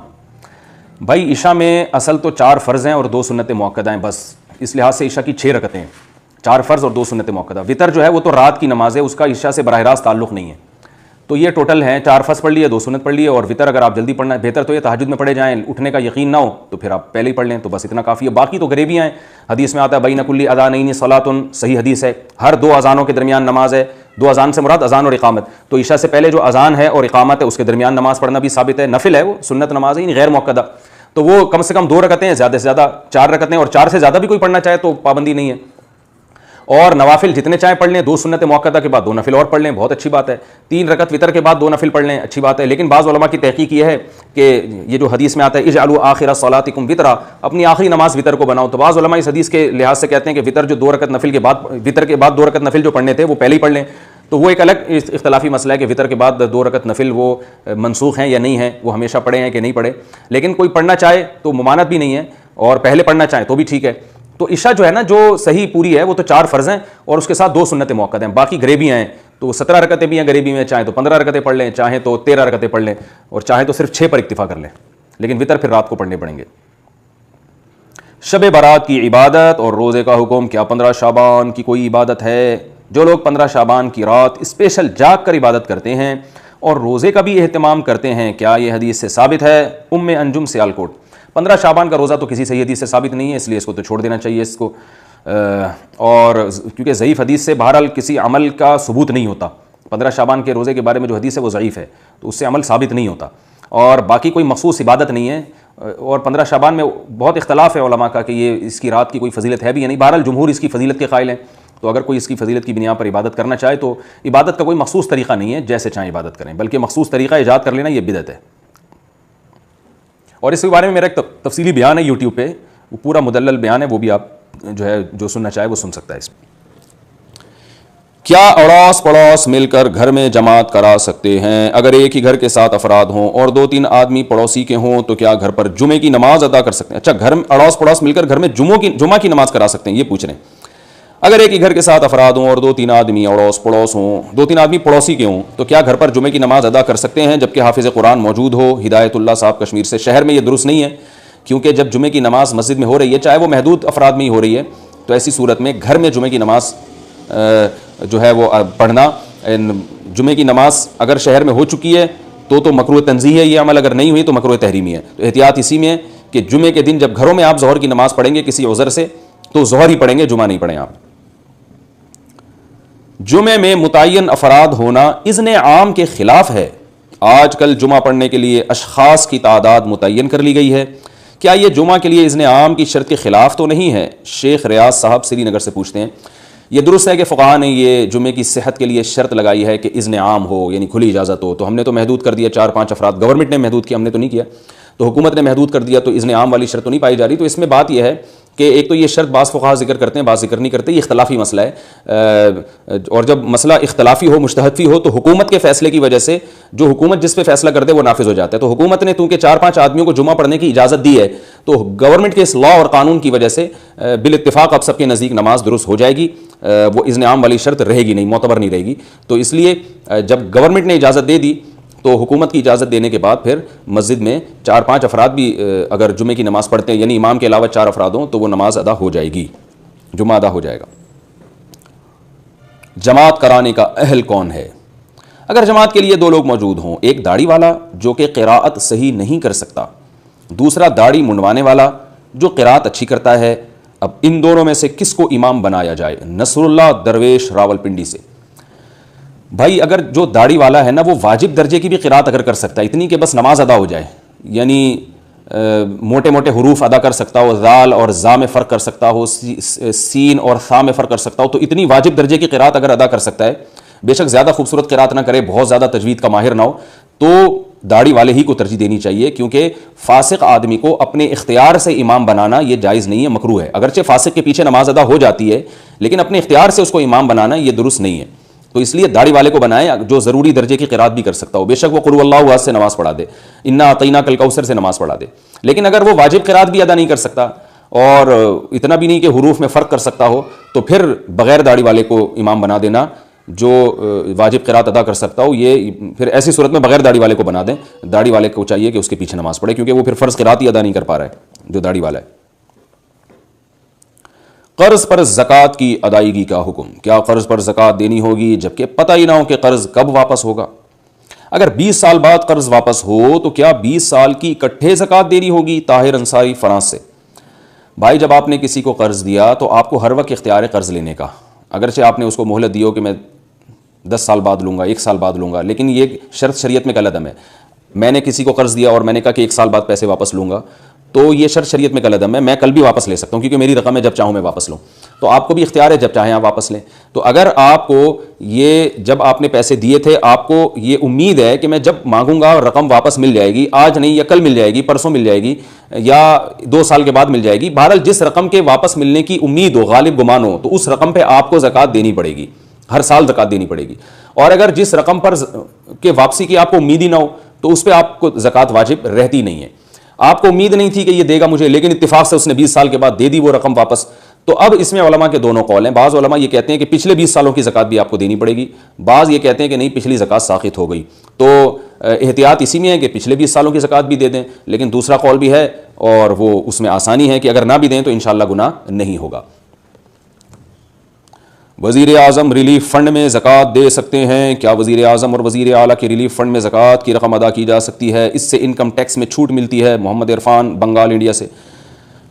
بھائی عشاء میں اصل تو 4 فرض ہیں اور 2 سنت مؤکدہ ہیں، بس اس لحاظ سے عشاء کی 6 رکعتیں ہیں، 4 فرض اور 2 سنت مؤکدہ۔ وتر جو ہے وہ تو رات کی نماز ہے، اس کا عشاء سے براہ راست تعلق نہیں ہے، تو یہ ٹوٹل ہیں 4 فرض پڑھ لیے، 2 سنت پڑھ لیے، اور وتر اگر آپ جلدی پڑھنا ہے بہتر تو یہ تہجد میں پڑھے جائیں، اٹھنے کا یقین نہ ہو تو پھر آپ پہلے ہی پڑھ لیں تو بس اتنا کافی ہے۔ باقی تو غریبیاں ہیں، حدیث میں آتا ہے بین کل اذانین صلاۃ، صحیح حدیث ہے، ہر 2 اذانوں کے درمیان نماز ہے، دو اذان سے مراد اذان اور اقامت. تو عشاء سے پہلے جو اذان ہے اور اقامت ہے اس کے درمیان نماز پڑھنا بھی ثابت ہے, نفل ہے, وہ سنت نماز ہے, یعنی غیر موقدہ. تو وہ کم سے کم 2 رکعتیں, زیادہ سے زیادہ 4 رکعتیں, اور 4 سے زیادہ بھی کوئی پڑھنا چاہے تو پابندی نہیں ہے. اور نوافل جتنے چاہیں پڑھ لیں, 2 سنت موقدہ کے بعد 2 نفل اور پڑھ لیں, بہت اچھی بات ہے. 3 رکعت وتر کے بعد 2 نفل پڑھ لیں, اچھی بات ہے. لیکن بعض علماء کی تحقیق یہ ہے کہ یہ جو حدیث میں آتا ہے اجعلوا آخر صلاتکم وطرا, اپنی آخری نماز وتر کو بناؤ, تو بعض علماء اس حدیث کے لحاظ سے کہتے ہیں کہ وتر جو 2 رکعت نفل کے بعد, وتر کے بعد 2 رکعت نفل جو پڑھنے تھے وہ پہلے ہی پڑھ لیں. تو وہ ایک الگ اختلافی مسئلہ ہے کہ وتر کے بعد 2 رکعت نفل وہ منسوخ ہیں یا نہیں ہیں, وہ ہمیشہ پڑھے ہیں کہ نہیں پڑھے. لیکن کوئی پڑھنا چاہے تو ممانعت بھی نہیں ہے, اور پہلے پڑھنا چاہیں تو بھی ٹھیک ہے. تو عشاء جو ہے نا جو صحیح پوری ہے وہ تو 4 فرض ہیں اور اس کے ساتھ 2 سنت موقع ہیں, باقی گریبیاں ہیں. تو 17 رکعتیں بھی ہیں گریبی میں, چاہیں تو 15 رکعتیں پڑھ لیں, چاہیں تو 13 رکعتیں پڑھ لیں, اور چاہیں تو صرف 6 پر اکتفا کر لیں. لیکن وتر پھر رات کو پڑھنے پڑیں گے. شب برات کی عبادت اور روزے کا حکم, کیا 15 شعبان کی کوئی عبادت ہے؟ جو لوگ 15 شعبان کی رات اسپیشل جاگ کر عبادت کرتے ہیں اور روزے کا بھی اہتمام کرتے ہیں, کیا یہ حدیث سے ثابت ہے؟ ام انجم سیالکوٹ. 15 شعبان کا روزہ تو کسی صحیح حدیث سے ثابت نہیں ہے, اس لیے اس کو تو چھوڑ دینا چاہیے اس کو. اور کیونکہ ضعیف حدیث سے بہرحال کسی عمل کا ثبوت نہیں ہوتا. 15 شعبان کے روزے کے بارے میں جو حدیث ہے وہ ضعیف ہے, تو اس سے عمل ثابت نہیں ہوتا. اور باقی کوئی مخصوص عبادت نہیں ہے. اور 15 شعبان میں بہت اختلاف ہے علماء کا کہ یہ اس کی رات کی کوئی فضیلت ہے بھی یا نہیں. بہرحال جمہور اس کی فضیلت کے قائل ہیں, تو اگر کوئی اس کی فضیلت کی بنیاد پر عبادت کرنا چاہے تو عبادت کا کوئی مخصوص طریقہ نہیں ہے, جیسے چاہیں عبادت کریں, بلکہ مخصوص طریقہ ایجاد کر لینا یہ بدعت ہے. اور اس کے بارے میں میرا ایک تفصیلی بیان ہے یوٹیوب پہ, وہ پورا مدلل بیان ہے, وہ بھی آپ جو ہے جو سننا چاہے وہ سن سکتا ہے. اس میں کیا اڑوس پڑوس مل کر گھر میں جماعت کرا سکتے ہیں؟ اگر ایک ہی گھر کے 7 افراد ہوں اور 2-3 آدمی پڑوسی کے ہوں تو کیا گھر پر جمعے کی نماز ادا کر سکتے ہیں؟ اچھا, گھر میں اڑوس پڑوس مل کر گھر میں جمعہ کی نماز کرا سکتے ہیں, یہ پوچھ رہے ہیں. اگر ایک ہی گھر کے 7 افراد ہوں اور 2-3 آدمی اڑوس پڑوس ہوں, 2-3 آدمی پڑوسی کے ہوں, تو کیا گھر پر جمعے کی نماز ادا کر سکتے ہیں جبکہ حافظ قرآن موجود ہو؟ ہدایت اللہ صاحب کشمیر سے. شہر میں یہ درست نہیں ہے, کیونکہ جب جمعے کی نماز مسجد میں ہو رہی ہے, چاہے وہ محدود افراد میں ہی ہو رہی ہے, تو ایسی صورت میں گھر میں جمعے کی نماز جو ہے وہ پڑھنا, جمعے کی نماز اگر شہر میں ہو چکی ہے تو مکروہ تنزیہ ہے یہ عمل, اگر نہیں ہوئی تو مکروہ تحریمی ہے. تو احتیاط اسی میں ہے کہ جمعے کے دن جب گھروں میں آپ ظہر کی نماز پڑھیں گے کسی عذر سے, تو ظہر ہی پڑھیں گے, جمعہ نہیں پڑھیں آپ. جمعے میں متعین افراد ہونا اذن عام کے خلاف ہے. آج کل جمعہ پڑھنے کے لیے اشخاص کی تعداد متعین کر لی گئی ہے, کیا یہ جمعہ کے لیے اذن عام کی شرط کے خلاف تو نہیں ہے؟ شیخ ریاض صاحب سری نگر سے پوچھتے ہیں. یہ درست ہے کہ فقہاء نے یہ جمعے کی صحت کے لیے شرط لگائی ہے کہ اذن عام ہو, یعنی کھلی اجازت ہو. تو ہم نے تو محدود کر دیا 4-5 افراد, گورنمنٹ نے محدود کیا, ہم نے تو نہیں کیا. تو حکومت نے محدود کر دیا, تو اذن عام والی شرط تو نہیں پائی جا رہی. تو اس میں بات یہ ہے کہ ایک تو یہ شرط بعض فقہاء ذکر کرتے ہیں, بعض ذکر نہیں کرتے, یہ اختلافی مسئلہ ہے. اور جب مسئلہ اختلافی ہو, مجتہد ہو, تو حکومت کے فیصلے کی وجہ سے جو حکومت جس پہ فیصلہ کرتے وہ نافذ ہو جاتا ہے. تو حکومت نے چونکہ 4-5 آدمیوں کو جمعہ پڑھنے کی اجازت دی ہے, تو گورنمنٹ کے اس لا اور قانون کی وجہ سے بالاتفاق اب سب کے نزدیک نماز درست ہو جائے گی. وہ اذن عام والی شرط رہے گی نہیں, معتبر نہیں رہے گی. تو اس لیے جب گورنمنٹ نے اجازت دے دی تو حکومت کی اجازت دینے کے بعد پھر مسجد میں 4-5 افراد بھی اگر جمعے کی نماز پڑھتے ہیں, یعنی امام کے علاوہ 4 افراد ہوں, تو وہ نماز ادا ہو جائے گی, جمعہ ادا ہو جائے گا. جماعت کرانے کا اہل کون ہے؟ اگر جماعت کے لیے 2 لوگ موجود ہوں, ایک داڑھی والا جو کہ قراءت صحیح نہیں کر سکتا, دوسرا داڑھی منڈوانے والا جو قراءت اچھی کرتا ہے, اب ان دونوں میں سے کس کو امام بنایا جائے؟ نصر اللہ درویش راولپنڈی سے. بھائی اگر جو داڑھی والا ہے نا وہ واجب درجے کی بھی قراءت اگر کر سکتا ہے, اتنی کہ بس نماز ادا ہو جائے, یعنی موٹے موٹے حروف ادا کر سکتا ہو, ذال اور زا میں فرق کر سکتا ہو, سین اور ثا میں فرق کر سکتا ہو, تو اتنی واجب درجے کی قراءت اگر ادا کر سکتا ہے, بے شک زیادہ خوبصورت قراءت نہ کرے, بہت زیادہ تجوید کا ماہر نہ ہو, تو داڑھی والے ہی کو ترجیح دینی چاہیے. کیونکہ فاسق آدمی کو اپنے اختیار سے امام بنانا یہ جائز نہیں ہے, مکروہ ہے. اگرچہ فاسق کے پیچھے نماز ادا ہو جاتی ہے, لیکن اپنے اختیار سے اس کو امام بنانا یہ درست نہیں ہے. تو اس لیے داڑھی والے کو بنائیں جو ضروری درجے کی قراءت بھی کر سکتا ہو, بے شک وہ قل اللہ احد سے نماز پڑھا دے, انا اعطیناک الکوثر سے نماز پڑھا دے. لیکن اگر وہ واجب قراءت بھی ادا نہیں کر سکتا اور اتنا بھی نہیں کہ حروف میں فرق کر سکتا ہو, تو پھر بغیر داڑھی والے کو امام بنا دینا جو واجب قراءت ادا کر سکتا ہو, یہ پھر ایسی صورت میں بغیر داڑھی والے کو بنا دیں. داڑھی والے کو چاہیے کہ اس کے پیچھے نماز پڑھے, کیونکہ وہ پھر فرض قراءت ہی ادا نہیں کر پا رہا ہے جو داڑھی والا ہے. قرض پر زکوٰۃ کی ادائیگی کا حکم. کیا قرض پر زکوٰۃ دینی ہوگی جبکہ پتہ ہی نہ ہو کہ قرض کب واپس ہوگا؟ اگر 20 سال بعد قرض واپس ہو تو کیا 20 سال کی اکٹھے زکوٰۃ دینی ہوگی؟ طاہر انصاری فرانس سے. بھائی جب آپ نے کسی کو قرض دیا تو آپ کو ہر وقت اختیار ہے قرض لینے کا, اگرچہ آپ نے اس کو مہلت دی ہو کہ میں 10 سال بعد لوں گا، 1 سال بعد لوں گا، لیکن یہ شرط شریعت میں کالعدم ہے. میں نے کسی کو قرض دیا اور میں نے کہا کہ 1 سال بعد پیسے واپس لوں گا، تو یہ شرط شریعت میں کالعدم ہے. میں کل بھی واپس لے سکتا ہوں کیونکہ میری رقم ہے، جب چاہوں میں واپس لوں. تو آپ کو بھی اختیار ہے جب چاہیں آپ واپس لیں. تو اگر آپ کو یہ جب آپ نے پیسے دیے تھے آپ کو یہ امید ہے کہ میں جب مانگوں گا رقم واپس مل جائے گی، آج نہیں یا کل مل جائے گی، پرسوں مل جائے گی یا 2 سال کے بعد مل جائے گی، بہرحال جس رقم کے واپس ملنے کی امید ہو، غالب گمان ہو، تو اس رقم پہ آپ کو زکوٰۃ دینی پڑے گی، ہر سال زکوٰۃ دینی پڑے گی. اور اگر جس رقم پر کہ واپسی کی آپ کو امید ہی نہ ہو تو اس پہ آپ کو زکوٰۃ واجب رہتی نہیں ہے. آپ کو امید نہیں تھی کہ یہ دے گا مجھے، لیکن اتفاق سے اس نے 20 سال کے بعد دے دی وہ رقم واپس. تو اب اس میں علماء کے دونوں قول ہیں. بعض علماء یہ کہتے ہیں کہ پچھلے 20 سالوں کی زکوٰۃ بھی آپ کو دینی پڑے گی، بعض یہ کہتے ہیں کہ نہیں پچھلی زکوٰۃ ساقط ہو گئی. تو احتیاط اسی میں ہے کہ پچھلے 20 سالوں کی زکوٰۃ بھی دے دیں. لیکن دوسرا قول بھی ہے اور وہ اس میں آسانی ہے کہ اگر نہ بھی دیں تو انشاءاللہ گناہ نہیں ہوگا. وزیر اعظم ریلیف فنڈ میں زکوٰۃ دے سکتے ہیں کیا؟ وزیر اعظم اور وزیر اعلیٰ کے ریلیف فنڈ میں زکوٰۃ کی رقم ادا کی جا سکتی ہے، اس سے انکم ٹیکس میں چھوٹ ملتی ہے. محمد عرفان بنگال انڈیا سے.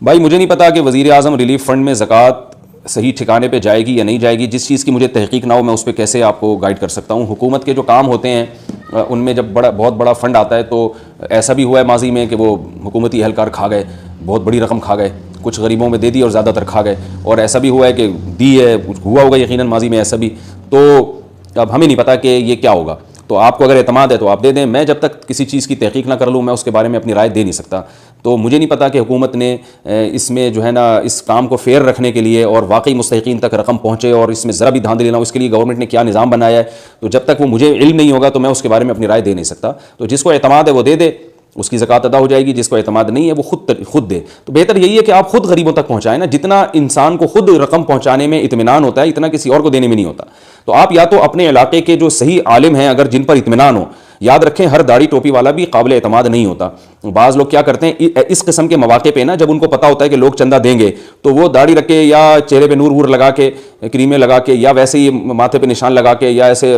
بھائی مجھے نہیں پتا کہ وزیر اعظم ریلیف فنڈ میں زکوٰۃ صحیح ٹھکانے پہ جائے گی یا نہیں جائے گی. جس چیز کی مجھے تحقیق نہ ہو میں اس پہ کیسے آپ کو گائیڈ کر سکتا ہوں. حکومت کے جو کام ہوتے ہیں ان میں جب بہت بڑا فنڈ آتا ہے تو ایسا بھی ہوا ہے ماضی میں کہ وہ حکومتی اہلکار کھا گئے، بہت بڑی رقم کھا گئے، کچھ غریبوں میں دے دی اور زیادہ تر کھا گئے. اور ایسا بھی ہوا ہے کہ دی ہے، ہوا ہوگا یقیناً ماضی میں ایسا بھی. تو اب ہمیں نہیں پتا کہ یہ کیا ہوگا. تو آپ کو اگر اعتماد ہے تو آپ دے دیں. میں جب تک کسی چیز کی تحقیق نہ کر لوں میں اس کے بارے میں اپنی رائے دے نہیں سکتا. تو مجھے نہیں پتا کہ حکومت نے اس میں جو ہے نا اس کام کو فیئر رکھنے کے لیے اور واقعی مستحقین تک رقم پہنچے اور اس میں ذرا بھی دھاندلی نہ ہو، اس کے لیے گورنمنٹ نے کیا نظام بنایا ہے. تو جب تک وہ مجھے علم نہیں ہوگا تو میں اس کے بارے میں اپنی رائے دے نہیں سکتا. تو جس کو اعتماد ہے وہ دے دے، اس کی زکوٰۃ ادا ہو جائے گی. جس کو اعتماد نہیں ہے وہ خود دے. تو بہتر یہی ہے کہ آپ خود غریبوں تک پہنچائیں نا. جتنا انسان کو خود رقم پہنچانے میں اطمینان ہوتا ہے اتنا کسی اور کو دینے میں نہیں ہوتا. تو آپ یا تو اپنے علاقے کے جو صحیح عالم ہیں اگر جن پر اطمینان ہو، یاد رکھیں ہر داڑھی ٹوپی والا بھی قابل اعتماد نہیں ہوتا. بعض لوگ کیا کرتے ہیں اس قسم کے مواقع پہ نا، جب ان کو پتہ ہوتا ہے کہ لوگ چندہ دیں گے تو وہ داڑھی رکھ کے یا چہرے پہ نور وور لگا کے، کریمیں لگا کے، یا ویسے ہی ماتھے پہ نشان لگا کے، یا ایسے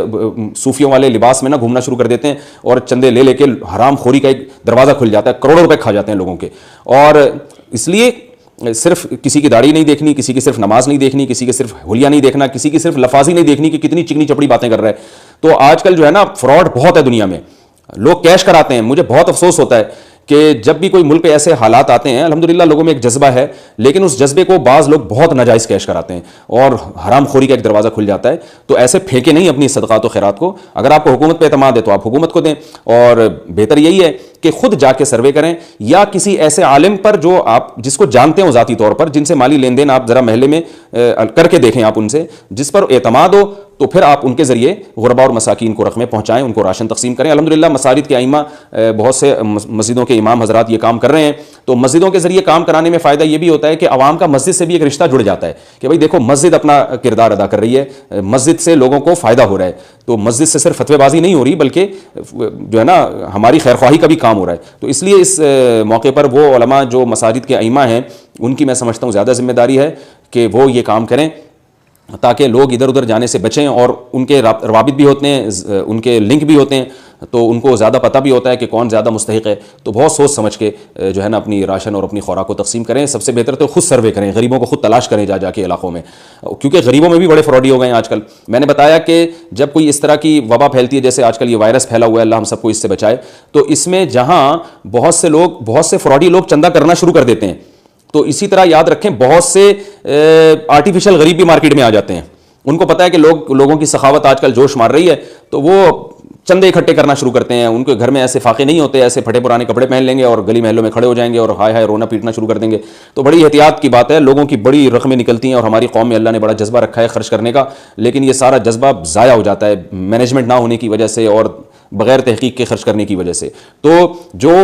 صوفیوں والے لباس میں نا گھومنا شروع کر دیتے ہیں اور چندے لے کے حرام خوری کا ایک دروازہ کھل جاتا ہے. کروڑوں روپے کھا جاتے ہیں لوگوں کے. اور اس لیے صرف کسی کی داڑھی نہیں دیکھنی، کسی کی صرف نماز نہیں دیکھنی، کسی کے صرف حلیہ نہیں دیکھنا، کسی کی صرف لفاظی نہیں دیکھنی کہ کتنی چکنی چپڑی باتیں کر رہا ہے. تو آج کل جو ہے نا فراڈ بہت ہے دنیا میں، لوگ کیش کراتے ہیں. مجھے بہت افسوس ہوتا ہے کہ جب بھی کوئی ملک پہ ایسے حالات آتے ہیں، الحمدللہ لوگوں میں ایک جذبہ ہے، لیکن اس جذبے کو بعض لوگ بہت ناجائز کیش کراتے ہیں اور حرام خوری کا ایک دروازہ کھل جاتا ہے. تو ایسے پھینکے نہیں اپنی صدقات و خیرات کو. اگر آپ کو حکومت پہ اعتماد ہے تو آپ حکومت کو دیں، اور بہتر یہی ہے کہ خود جا کے سروے کریں یا کسی ایسے عالم پر جو آپ جس کو جانتے ہوں ذاتی طور پر، جن سے مالی لین دین آپ ذرا محلے میں کر کے دیکھیں، آپ ان سے جس پر اعتماد ہو تو پھر آپ ان کے ذریعے غربا اور مساکین کو رقمیں پہنچائیں، ان کو راشن تقسیم کریں. الحمدللہ مساجد کے ائمہ، بہت سے مسجدوں کے امام حضرات یہ کام کر رہے ہیں. تو مسجدوں کے ذریعے کام کرانے میں فائدہ یہ بھی ہوتا ہے کہ عوام کا مسجد سے بھی ایک رشتہ جڑ جاتا ہے کہ بھائی دیکھو مسجد اپنا کردار ادا کر رہی ہے، مسجد سے لوگوں کو فائدہ ہو رہا ہے. تو مسجد سے صرف فتوی بازی نہیں ہو رہی بلکہ جو ہے نا ہماری خیر خواہی کا بھی کام ہو رہا ہے. تو اس لیے اس موقع پر وہ علماء جو مساجد کے ائمہ ہیں ان کی میں سمجھتا ہوں زیادہ ذمہ داری ہے کہ وہ یہ کام کریں تاکہ لوگ ادھر ادھر جانے سے بچیں. اور ان کے روابط بھی ہوتے ہیں، ان کے لنک بھی ہوتے ہیں، تو ان کو زیادہ پتہ بھی ہوتا ہے کہ کون زیادہ مستحق ہے. تو بہت سوچ سمجھ کے جو ہے نا اپنی راشن اور اپنی خوراک کو تقسیم کریں. سب سے بہتر تو خود سروے کریں، غریبوں کو خود تلاش کریں جا کے علاقوں میں، کیونکہ غریبوں میں بھی بڑے فراڈی ہو گئے ہیں آج کل. میں نے بتایا کہ جب کوئی اس طرح کی وبا پھیلتی ہے جیسے آج کل یہ وائرس پھیلا ہوا ہے، اللہ ہم سب کو اس سے بچائے، تو اس میں جہاں بہت سے فراڈی لوگ چندہ کرنا شروع کر دیتے ہیں، تو اسی طرح یاد رکھیں بہت سے آرٹیفیشل غریب بھی مارکیٹ میں آ جاتے ہیں. ان کو پتہ ہے کہ لوگوں کی سخاوت آج کل جوش مار رہی ہے، تو وہ چندے اکٹھے کرنا شروع کرتے ہیں. ان کے گھر میں ایسے فاقے نہیں ہوتے، ایسے پھٹے پرانے کپڑے پہن لیں گے اور گلی محلوں میں کھڑے ہو جائیں گے اور ہائے ہائے رونا پیٹنا شروع کر دیں گے. تو بڑی احتیاط کی بات ہے. لوگوں کی بڑی رقمیں نکلتی ہیں اور ہماری قوم میں اللہ نے بڑا جذبہ رکھا ہے خرچ کرنے کا، لیکن یہ سارا جذبہ ضائع ہو جاتا ہے مینجمنٹ نہ ہونے کی وجہ سے اور بغیر تحقیق کے خرچ کرنے کی وجہ سے. تو جو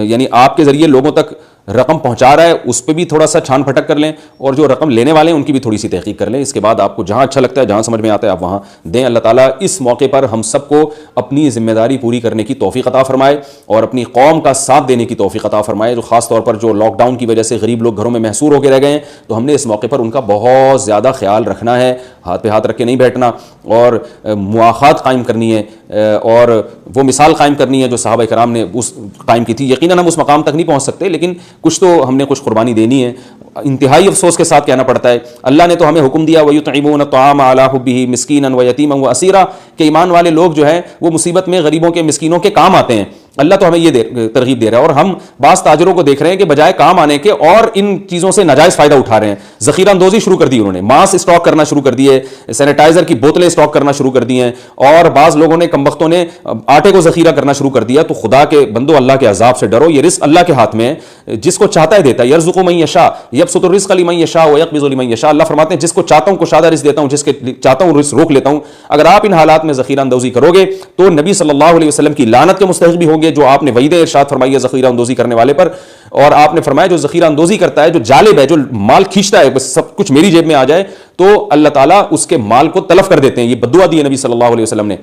یعنی آپ کے ذریعے لوگوں تک رقم پہنچا رہا ہے اس پہ بھی تھوڑا سا چھان پھٹک کر لیں، اور جو رقم لینے والے ہیں ان کی بھی تھوڑی سی تحقیق کر لیں. اس کے بعد آپ کو جہاں اچھا لگتا ہے، جہاں سمجھ میں آتا ہے، آپ وہاں دیں. اللہ تعالیٰ اس موقع پر ہم سب کو اپنی ذمہ داری پوری کرنے کی توفیق عطا فرمائے اور اپنی قوم کا ساتھ دینے کی توفیق عطا فرمائے. جو خاص طور پر جو لاک ڈاؤن کی وجہ سے غریب لوگ گھروں میں محصور ہو کے رہ گئے ہیں، تو ہم نے اس موقع پر ان کا بہت زیادہ خیال رکھنا ہے، ہاتھ پہ ہاتھ رکھ کے نہیں بیٹھنا، اور مواخات قائم کرنی ہے اور وہ مثال قائم کرنی ہے جو صحابہ کرام نے اس قائم کی تھی. یقیناً ہم اس مقام تک نہیں پہنچ سکتے، لیکن کچھ تو ہم نے کچھ قربانی دینی ہے. انتہائی افسوس کے ساتھ کہنا پڑتا ہے اللہ نے تو ہمیں حکم دیا وَيُطْعِمُونَ الطَّعَامَ عَلَىٰ حُبِّهِ مِسْكِينًا وَيَتِيمًا وَأَسِيرًا کہ ایمان والے لوگ جو ہیں وہ مصیبت میں غریبوں کے مسکینوں کے کام آتے ہیں. اللہ تو ہمیں یہ ترغیب دے رہا ہے. اور ہم بعض تاجروں کو دیکھ رہے ہیں کہ بجائے کام آنے کے اور ان چیزوں سے ناجائز فائدہ اٹھا رہے ہیں. ذخیرہ اندوزی شروع کر دی انہوں نے, ماسک اسٹاک کرنا شروع کر دیے, سینیٹائزر کی بوتلیں اسٹاک کرنا شروع کر دی ہیں, اور بعض لوگوں نے کمبختوں نے آٹے کو ذخیرہ کرنا شروع کر دیا. تو خدا کے بندو اللہ کے عذاب سے ڈرو. یہ رزق اللہ کے ہاتھ میں ہے, جس کو چاہتا ہے دیتا ہے. یرزق من یشاء یبسط الرزق لمن یشاء ویقبض لمن یشاء. اللہ فرماتے ہیں جس کو چاہتا ہوں کشادہ رزق دیتا ہوں, جس کے چاہتا ہوں رزق روک لیتا ہوں. اگر آپ ان حالات میں ذخیرہ اندوزی کرو گے تو نبی صلی اللہ علیہ وسلم کی لعنت کے مستحق بھی ہوں گے, جو آپ نے وعید ارشاد فرمائی ہے ذخیرہ اندوزی کرنے والے پر. اور آپ نے فرمایا جو ذخیرہ اندوزی کرتا ہے, جو جالب ہے, جو مال کھینچتا ہے, بس سب کچھ میری جیب میں آ جائے, تو اللہ تعالیٰ اس کے مال کو تلف کر دیتے ہیں. یہ بددعا دی ہے نبی صلی اللہ علیہ وسلم نے.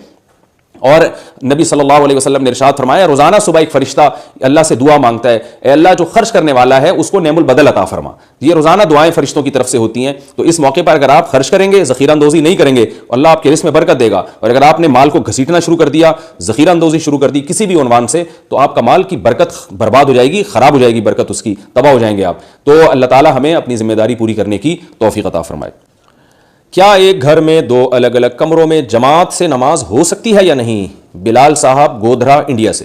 اور نبی صلی اللہ علیہ وسلم نے ارشاد فرمایا روزانہ صبح ایک فرشتہ اللہ سے دعا مانگتا ہے, اے اللہ جو خرچ کرنے والا ہے اس کو نعم البدل عطا فرما. یہ روزانہ دعائیں فرشتوں کی طرف سے ہوتی ہیں. تو اس موقع پر اگر آپ خرچ کریں گے, ذخیرہ اندوزی نہیں کریں گے, اللہ آپ کے رزق میں برکت دے گا. اور اگر آپ نے مال کو گھسیٹنا شروع کر دیا, ذخیرہ اندوزی شروع کر دی کسی بھی عنوان سے, تو آپ کا مال کی برکت برباد ہو جائے گی, خراب ہو جائے گی برکت, اس کی تباہ ہو جائیں گے آپ. تو اللہ تعالیٰ ہمیں اپنی ذمہ داری پوری کرنے کی توفیق عطا فرمائے. کیا ایک گھر میں دو الگ الگ کمروں میں جماعت سے نماز ہو سکتی ہے یا نہیں؟ بلال صاحب گودھرا انڈیا سے.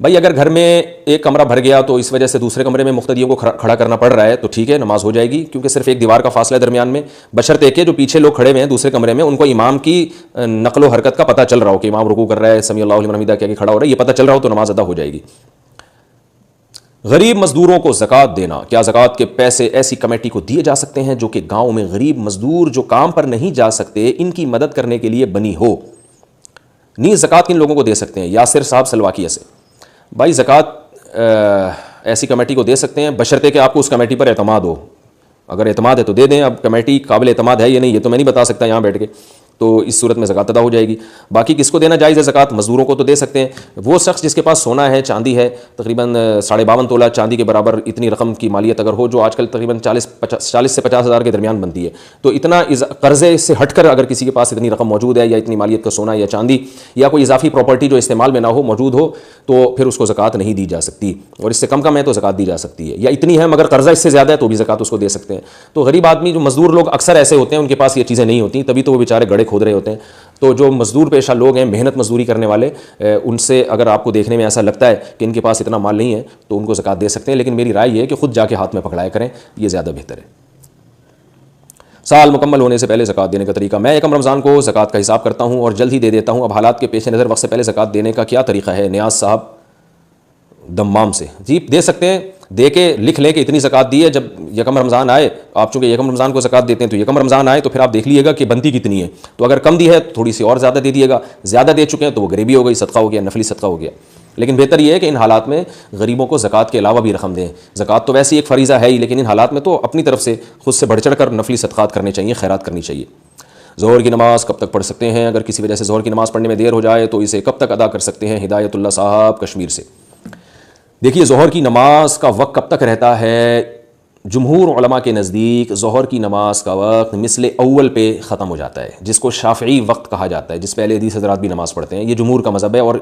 بھائی اگر گھر میں ایک کمرہ بھر گیا تو اس وجہ سے دوسرے کمرے میں مقتدیوں کو کھڑا کرنا پڑ رہا ہے تو ٹھیک ہے, نماز ہو جائے گی, کیونکہ صرف ایک دیوار کا فاصلہ ہے درمیان میں. بشرطے کہ جو پیچھے لوگ کھڑے ہوئے ہیں دوسرے کمرے میں, ان کو امام کی نقل و حرکت کا پتہ چل رہا ہو کہ امام رکوع کر رہا ہے, سمیع اللہ لمن حمیدہ کہہ کے کھڑا ہو رہا ہے, یہ پتہ چل رہا ہو تو نماز ادا ہو جائے گی. غریب مزدوروں کو زکوٰۃ دینا, کیا زکوٰۃ کے پیسے ایسی کمیٹی کو دیے جا سکتے ہیں جو کہ گاؤں میں غریب مزدور جو کام پر نہیں جا سکتے ان کی مدد کرنے کے لیے بنی ہو؟ نیز زکوٰۃ کن لوگوں کو دے سکتے ہیں؟ یاسر صاحب سلواکیہ سے. بھائی زکوٰۃ ایسی کمیٹی کو دے سکتے ہیں بشرطے کہ آپ کو اس کمیٹی پر اعتماد ہو. اگر اعتماد ہے تو دے دیں. اب کمیٹی قابل اعتماد ہے یا نہیں یہ تو میں نہیں بتا سکتا یہاں بیٹھ کے, تو اس صورت میں زکوٰۃ ادا ہو جائے گی. باقی کس کو دینا جائز ہے زکوٰۃ؟ مزدوروں کو تو دے سکتے ہیں. وہ شخص جس کے پاس سونا ہے, چاندی ہے, تقریباً 52.5 تولہ چاندی کے برابر اتنی رقم کی مالیت اگر ہو, جو آج کل تقریباً 40 سے 50 ہزار کے درمیان بنتی ہے, تو اتنا قرضے سے ہٹ کر اگر کسی کے پاس اتنی رقم موجود ہے یا اتنی مالیت کا سونا یا چاندی یا کوئی اضافی پراپرٹی جو استعمال میں نہ ہو موجود ہو, تو پھر اس کو زکوٰۃ نہیں دی جا سکتی. اور اس سے کم ہے تو زکوٰۃ دی جا سکتی ہے, یا اتنی ہے مگر قرضہ اس سے زیادہ ہے تو بھی زکوٰۃ اس کو دے سکتے ہیں. تو غریب آدمی جو مزدور لوگ اکثر ایسے ہوتے ہیں ان کے پاس یہ چیزیں نہیں ہوتی, تبھی تو وہ بیچارے گڑھے کھود رہے ہوتے ہیں. تو جو مزدور پیشہ لوگ ہیں, محنت مزدوری کرنے والے, ان سے اگر آپ کو دیکھنے میں ایسا لگتا ہے کہ ان کے پاس اتنا مال نہیں ہے تو ان کو زکوٰۃ دے سکتے ہیں. لیکن میری رائے یہ ہے کہ خود جا کے ہاتھ میں پکڑایا کریں, یہ زیادہ بہتر ہے. سال مکمل ہونے سے پہلے زکوٰۃ دینے کا طریقہ. میں یکم رمضان کو زکوٰۃ کا حساب کرتا ہوں اور جلد ہی دے دیتا ہوں. اب حالات کے پیش نظر وقت سے پہلے زکوٰۃ دینے کا کیا طریقہ ہے؟ نیاز صاحب دمام سے. جی دے سکتے ہیں, دے کے لکھ لیں کہ اتنی زکوٰۃ دی ہے. جب یکم رمضان آئے, آپ چونکہ یکم رمضان کو زکوٰۃ دیتے ہیں تو یکم رمضان آئے تو پھر آپ دیکھ لیے گا کہ بنتی کتنی ہے. تو اگر کم دی ہے تو تھوڑی سی اور زیادہ دے دیے گا, زیادہ دے چکے ہیں تو وہ غریبی ہو گئی, صدقہ ہو گیا, نفلی صدقہ ہو گیا. لیکن بہتر یہ ہے کہ ان حالات میں غریبوں کو زکوٰۃ کے علاوہ بھی رقم دیں. زکوٰۃ تو ویسے ایک فریضہ ہے ہی, لیکن ان حالات میں تو اپنی طرف سے خود سے بڑھ چڑھ کر نفلی صدقات کرنے چاہیے, خیرات کرنی چاہیے. ظہر کی نماز کب تک پڑھ سکتے ہیں؟ اگر کسی وجہ سے ظہر کی نماز پڑھنے میں دیر ہو جائے تو اسے کب تک ادا کر سکتے ہیں؟ ہدایت اللہ صاحب کشمیر سے. دیکھیے ظہر کی نماز کا وقت کب تک رہتا ہے؟ جمہور علماء کے نزدیک ظہر کی نماز کا وقت مثل اول پہ ختم ہو جاتا ہے, جس کو شافعی وقت کہا جاتا ہے, جس پہ اہل حدیث حضرات بھی نماز پڑھتے ہیں. یہ جمہور کا مذہب ہے, اور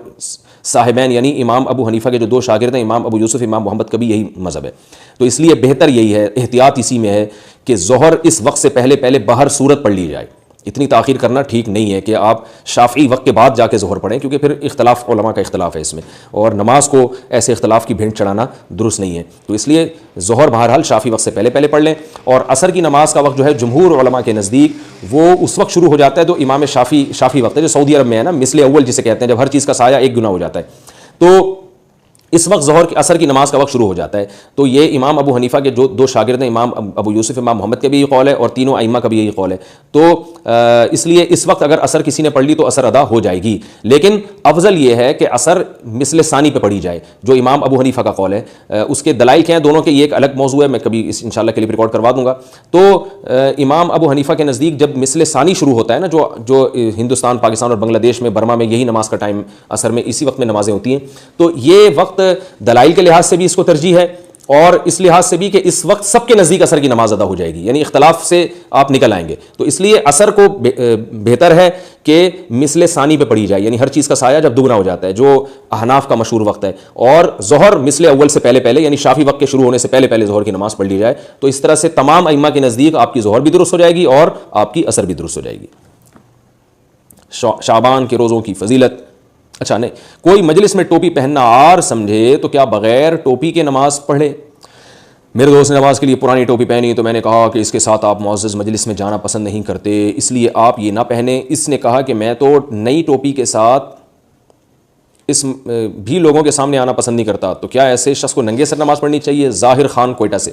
صاحبین یعنی امام ابو حنیفہ کے جو دو شاگرد ہیں, امام ابو یوسف, امام محمد کا بھی یہی مذہب ہے. تو اس لیے بہتر یہی ہے, احتیاط اسی میں ہے کہ ظہر اس وقت سے پہلے باہر صورت پڑھ لی جائے. اتنی تاخیر کرنا ٹھیک نہیں ہے کہ آپ شافعی وقت کے بعد جا کے ظہر پڑھیں, کیونکہ پھر اختلاف علماء کا اختلاف ہے اس میں, اور نماز کو ایسے اختلاف کی بھینٹ چڑھانا درست نہیں ہے. تو اس لیے ظہر بہرحال شافعی وقت سے پہلے پڑھ لیں. اور عصر کی نماز کا وقت جو ہے جمہور علماء کے نزدیک وہ اس وقت شروع ہو جاتا ہے جو امام شافعی وقت ہے, جو سعودی عرب میں ہے نا, مثل اول جسے کہتے ہیں, جب ہر چیز کا سایہ ایک گنا ہو جاتا ہے. تو اس وقت ظہر کی عصر کی نماز کا وقت شروع ہو جاتا ہے. تو یہ امام ابو حنیفہ کے جو دو شاگرد ہیں, امام ابو یوسف, امام محمد کا بھی یہی قول ہے, اور تینوں ائمہ کا بھی یہی قول ہے. تو اس لیے اس وقت اگر عصر کسی نے پڑھ لی تو عصر ادا ہو جائے گی. لیکن افضل یہ ہے کہ عصر مثل ثانی پہ پڑھی جائے, جو امام ابو حنیفہ کا قول ہے. اس کے دلائل کیا ہیں دونوں کے, یہ ایک الگ موضوع ہے, میں کبھی انشاءاللہ کلپ ریکارڈ کروا دوں گا. تو امام ابو حنیفہ کے نزدیک جب مثل ثانی شروع ہوتا ہے نا, جو ہندوستان, پاکستان اور بنگلہ دیش میں, برما میں یہی نماز کا ٹائم عصر میں اسی وقت میں نمازیں ہوتی ہیں, تو یہ وقت دلائل کے لحاظ سے بھی اس کو ترجیح ہے, اور اس لحاظ سے بھی کہ اس وقت سب کے نزدیک عصر کی نماز ادا ہو جائے گی، یعنی اختلاف سے آپ نکل آئیں گے، تو اس لیے عصر کو بہتر ہے کہ مثل ثانی پہ پڑھی جائے، یعنی ہر چیز کا سایہ جب دگنا ہو جاتا ہے، جو احناف کا مشہور وقت ہے، اور ظہر مثل اول سے پہلے پہلے، یعنی شافعی وقت کے شروع ہونے سے پہلے پہلے ظہر کی نماز پڑھ لی جائے، تو اس طرح سے تمام ائمہ کے نزدیک آپ کی ظہر بھی درست ہو جائے گی اور آپ کی عصر بھی درست ہو جائے گی۔ شعبان کے روزوں کی فضیلت۔ اچھا نہیں، کوئی مجلس میں ٹوپی پہننا عار سمجھے تو کیا بغیر ٹوپی کے نماز پڑھے؟ میرے دوست نے نماز کے لیے پرانی ٹوپی پہنی تو میں نے کہا کہ اس کے ساتھ آپ معزز مجلس میں جانا پسند نہیں کرتے، اس لیے آپ یہ نہ پہنیں۔ اس نے کہا کہ میں تو نئی ٹوپی کے ساتھ اس بھی لوگوں کے سامنے آنا پسند نہیں کرتا، تو کیا ایسے شخص کو ننگے سر نماز پڑھنی چاہیے؟ ظاہر خان کوئٹہ سے۔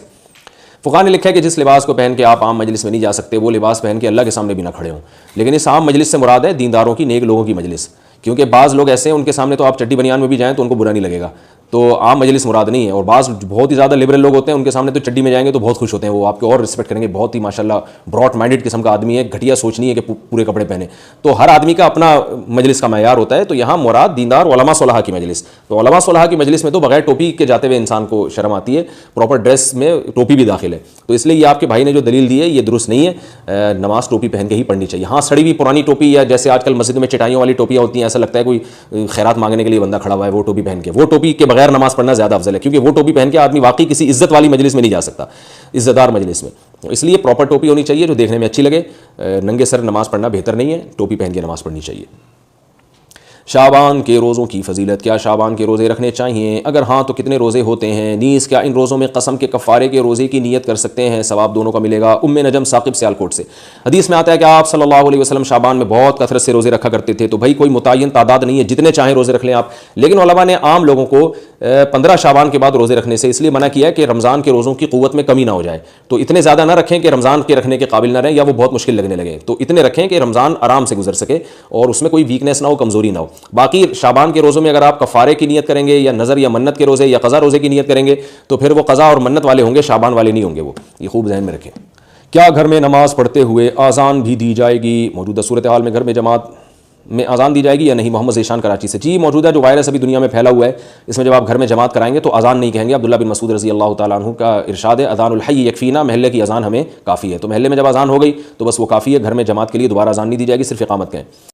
فقہاء نے لکھا ہے کہ جس لباس کو پہن کے آپ عام مجلس میں نہیں جا سکتے وہ لباس پہن کے اللہ کے سامنے بھی نہ کھڑے ہوں، لیکن اس عام مجلس سے مراد ہے دینداروں کی، نیک لوگوں کی مجلس، کیونکہ بعض لوگ ایسے ہیں ان کے سامنے تو آپ چڈی بنیان میں بھی جائیں تو ان کو برا نہیں لگے گا، تو عام مجلس مراد نہیں ہے۔ اور بعض بہت ہی زیادہ لبرل لوگ ہوتے ہیں، ان کے سامنے تو چڈی میں جائیں گے تو بہت خوش ہوتے ہیں، وہ آپ کو اور رسپیکٹ کریں گے، بہت ہی ماشاءاللہ براڈ مائنڈڈ قسم کا آدمی ہے، گھٹیا سوچ نہیں ہے کہ پورے کپڑے پہنے، تو ہر آدمی کا اپنا مجلس کا معیار ہوتا ہے، تو یہاں مراد دیندار علماء صلحاء کی مجلس، تو علماء صلحاء کی مجلس میں تو بغیر ٹوپی کے جاتے ہوئے انسان کو شرم آتی ہے، پراپر ڈریس میں ٹوپی بھی داخل ہے، تو اس لیے یہ آپ کے بھائی نے جو دلیل دی ہے یہ درست نہیں ہے، نماز ٹوپی پہن کے ہی پڑھنی چاہیے۔ ہاں سڑی ہوئی پرانی ٹوپی، یا جیسے آج کل مسجد میں چٹائیوں والی ٹوپیاں ہوتی ہیں، ایسا لگتا ہے کوئی خیرات مانگنے کے لیے بندہ کھڑا ہوا ہے، وہ ٹوپی پہن کے، وہ ٹوپی کے بغیر نماز پڑھنا زیادہ افضل ہے، کیونکہ وہ ٹوپی پہن کے آدمی واقعی کسی عزت والی مجلس میں نہیں جا سکتا، عزت دار مجلس میں، اس لیے پراپر ٹوپی ہونی چاہیے جو دیکھنے میں اچھی لگے، ننگے سر نماز پڑھنا بہتر نہیں ہے، ٹوپی پہن کے نماز پڑھنی چاہیے۔ شعبان کے روزوں کی فضیلت۔ کیا شعبان کے روزے رکھنے چاہیے؟ اگر ہاں تو کتنے روزے ہوتے ہیں؟ نیز کیا ان روزوں میں قسم کے کفارے کے روزے کی نیت کر سکتے ہیں؟ ثواب دونوں کا ملے گا۔ ام نجم ثاقب سیالکوٹ سے حدیث میں آتا ہے کہ آپ صلی اللہ علیہ وسلم شعبان میں بہت کثرت سے روزے رکھا کرتے تھے، تو بھائی کوئی متعین تعداد نہیں ہے، جتنے چاہیں روزے رکھ لیں آپ، لیکن علماء نے عام لوگوں کو 15 شعبان کے بعد روزے رکھنے سے اس لیے منع کیا ہے کہ رمضان کے روزوں کی قوت میں کمی نہ ہو جائے، تو اتنے زیادہ نہ رکھیں کہ رمضان کے رکھنے کے قابل نہ رہیں یا وہ بہت مشکل لگنے لگے، تو اتنے رکھیں کہ رمضان آرام سے گزر سکے اور اس میں کوئی ویکنیس نہ ہو، کمزوری نہ ہو۔ باقی شعبان کے روزوں میں اگر آپ کفارے کی نیت کریں گے یا نظر یا منت کے روزے یا قضا روزے کی نیت کریں گے تو پھر وہ قضا اور منت والے ہوں گے، شعبان والے نہیں ہوں گے، وہ یہ خوب ذہن میں رکھیں۔ کیا گھر میں نماز پڑھتے ہوئے اذان بھی دی جائے گی؟ موجودہ صورتحال میں گھر میں جماعت میں اذان دی جائے گی یا نہیں؟ محمد ذیشان کراچی سے۔ جی موجودہ جو وائرس ابھی دنیا میں پھیلا ہوا ہے اس میں جب آپ گھر میں جماعت کرائیں گے تو اذان نہیں کہیں گے۔ عبداللہ بن مسعود رضی اللہ تعالیٰ عنہ کا ارشاد ہے اذان الحی یکفینا، محلے کی اذان ہمیں کافی ہے، تو محلے میں جب اذان ہو گئی تو بس وہ کافی ہے، گھر میں جماعت کے لیے دوبارہ اذان نہیں دی جائے گی، صرف اقامت کہیں۔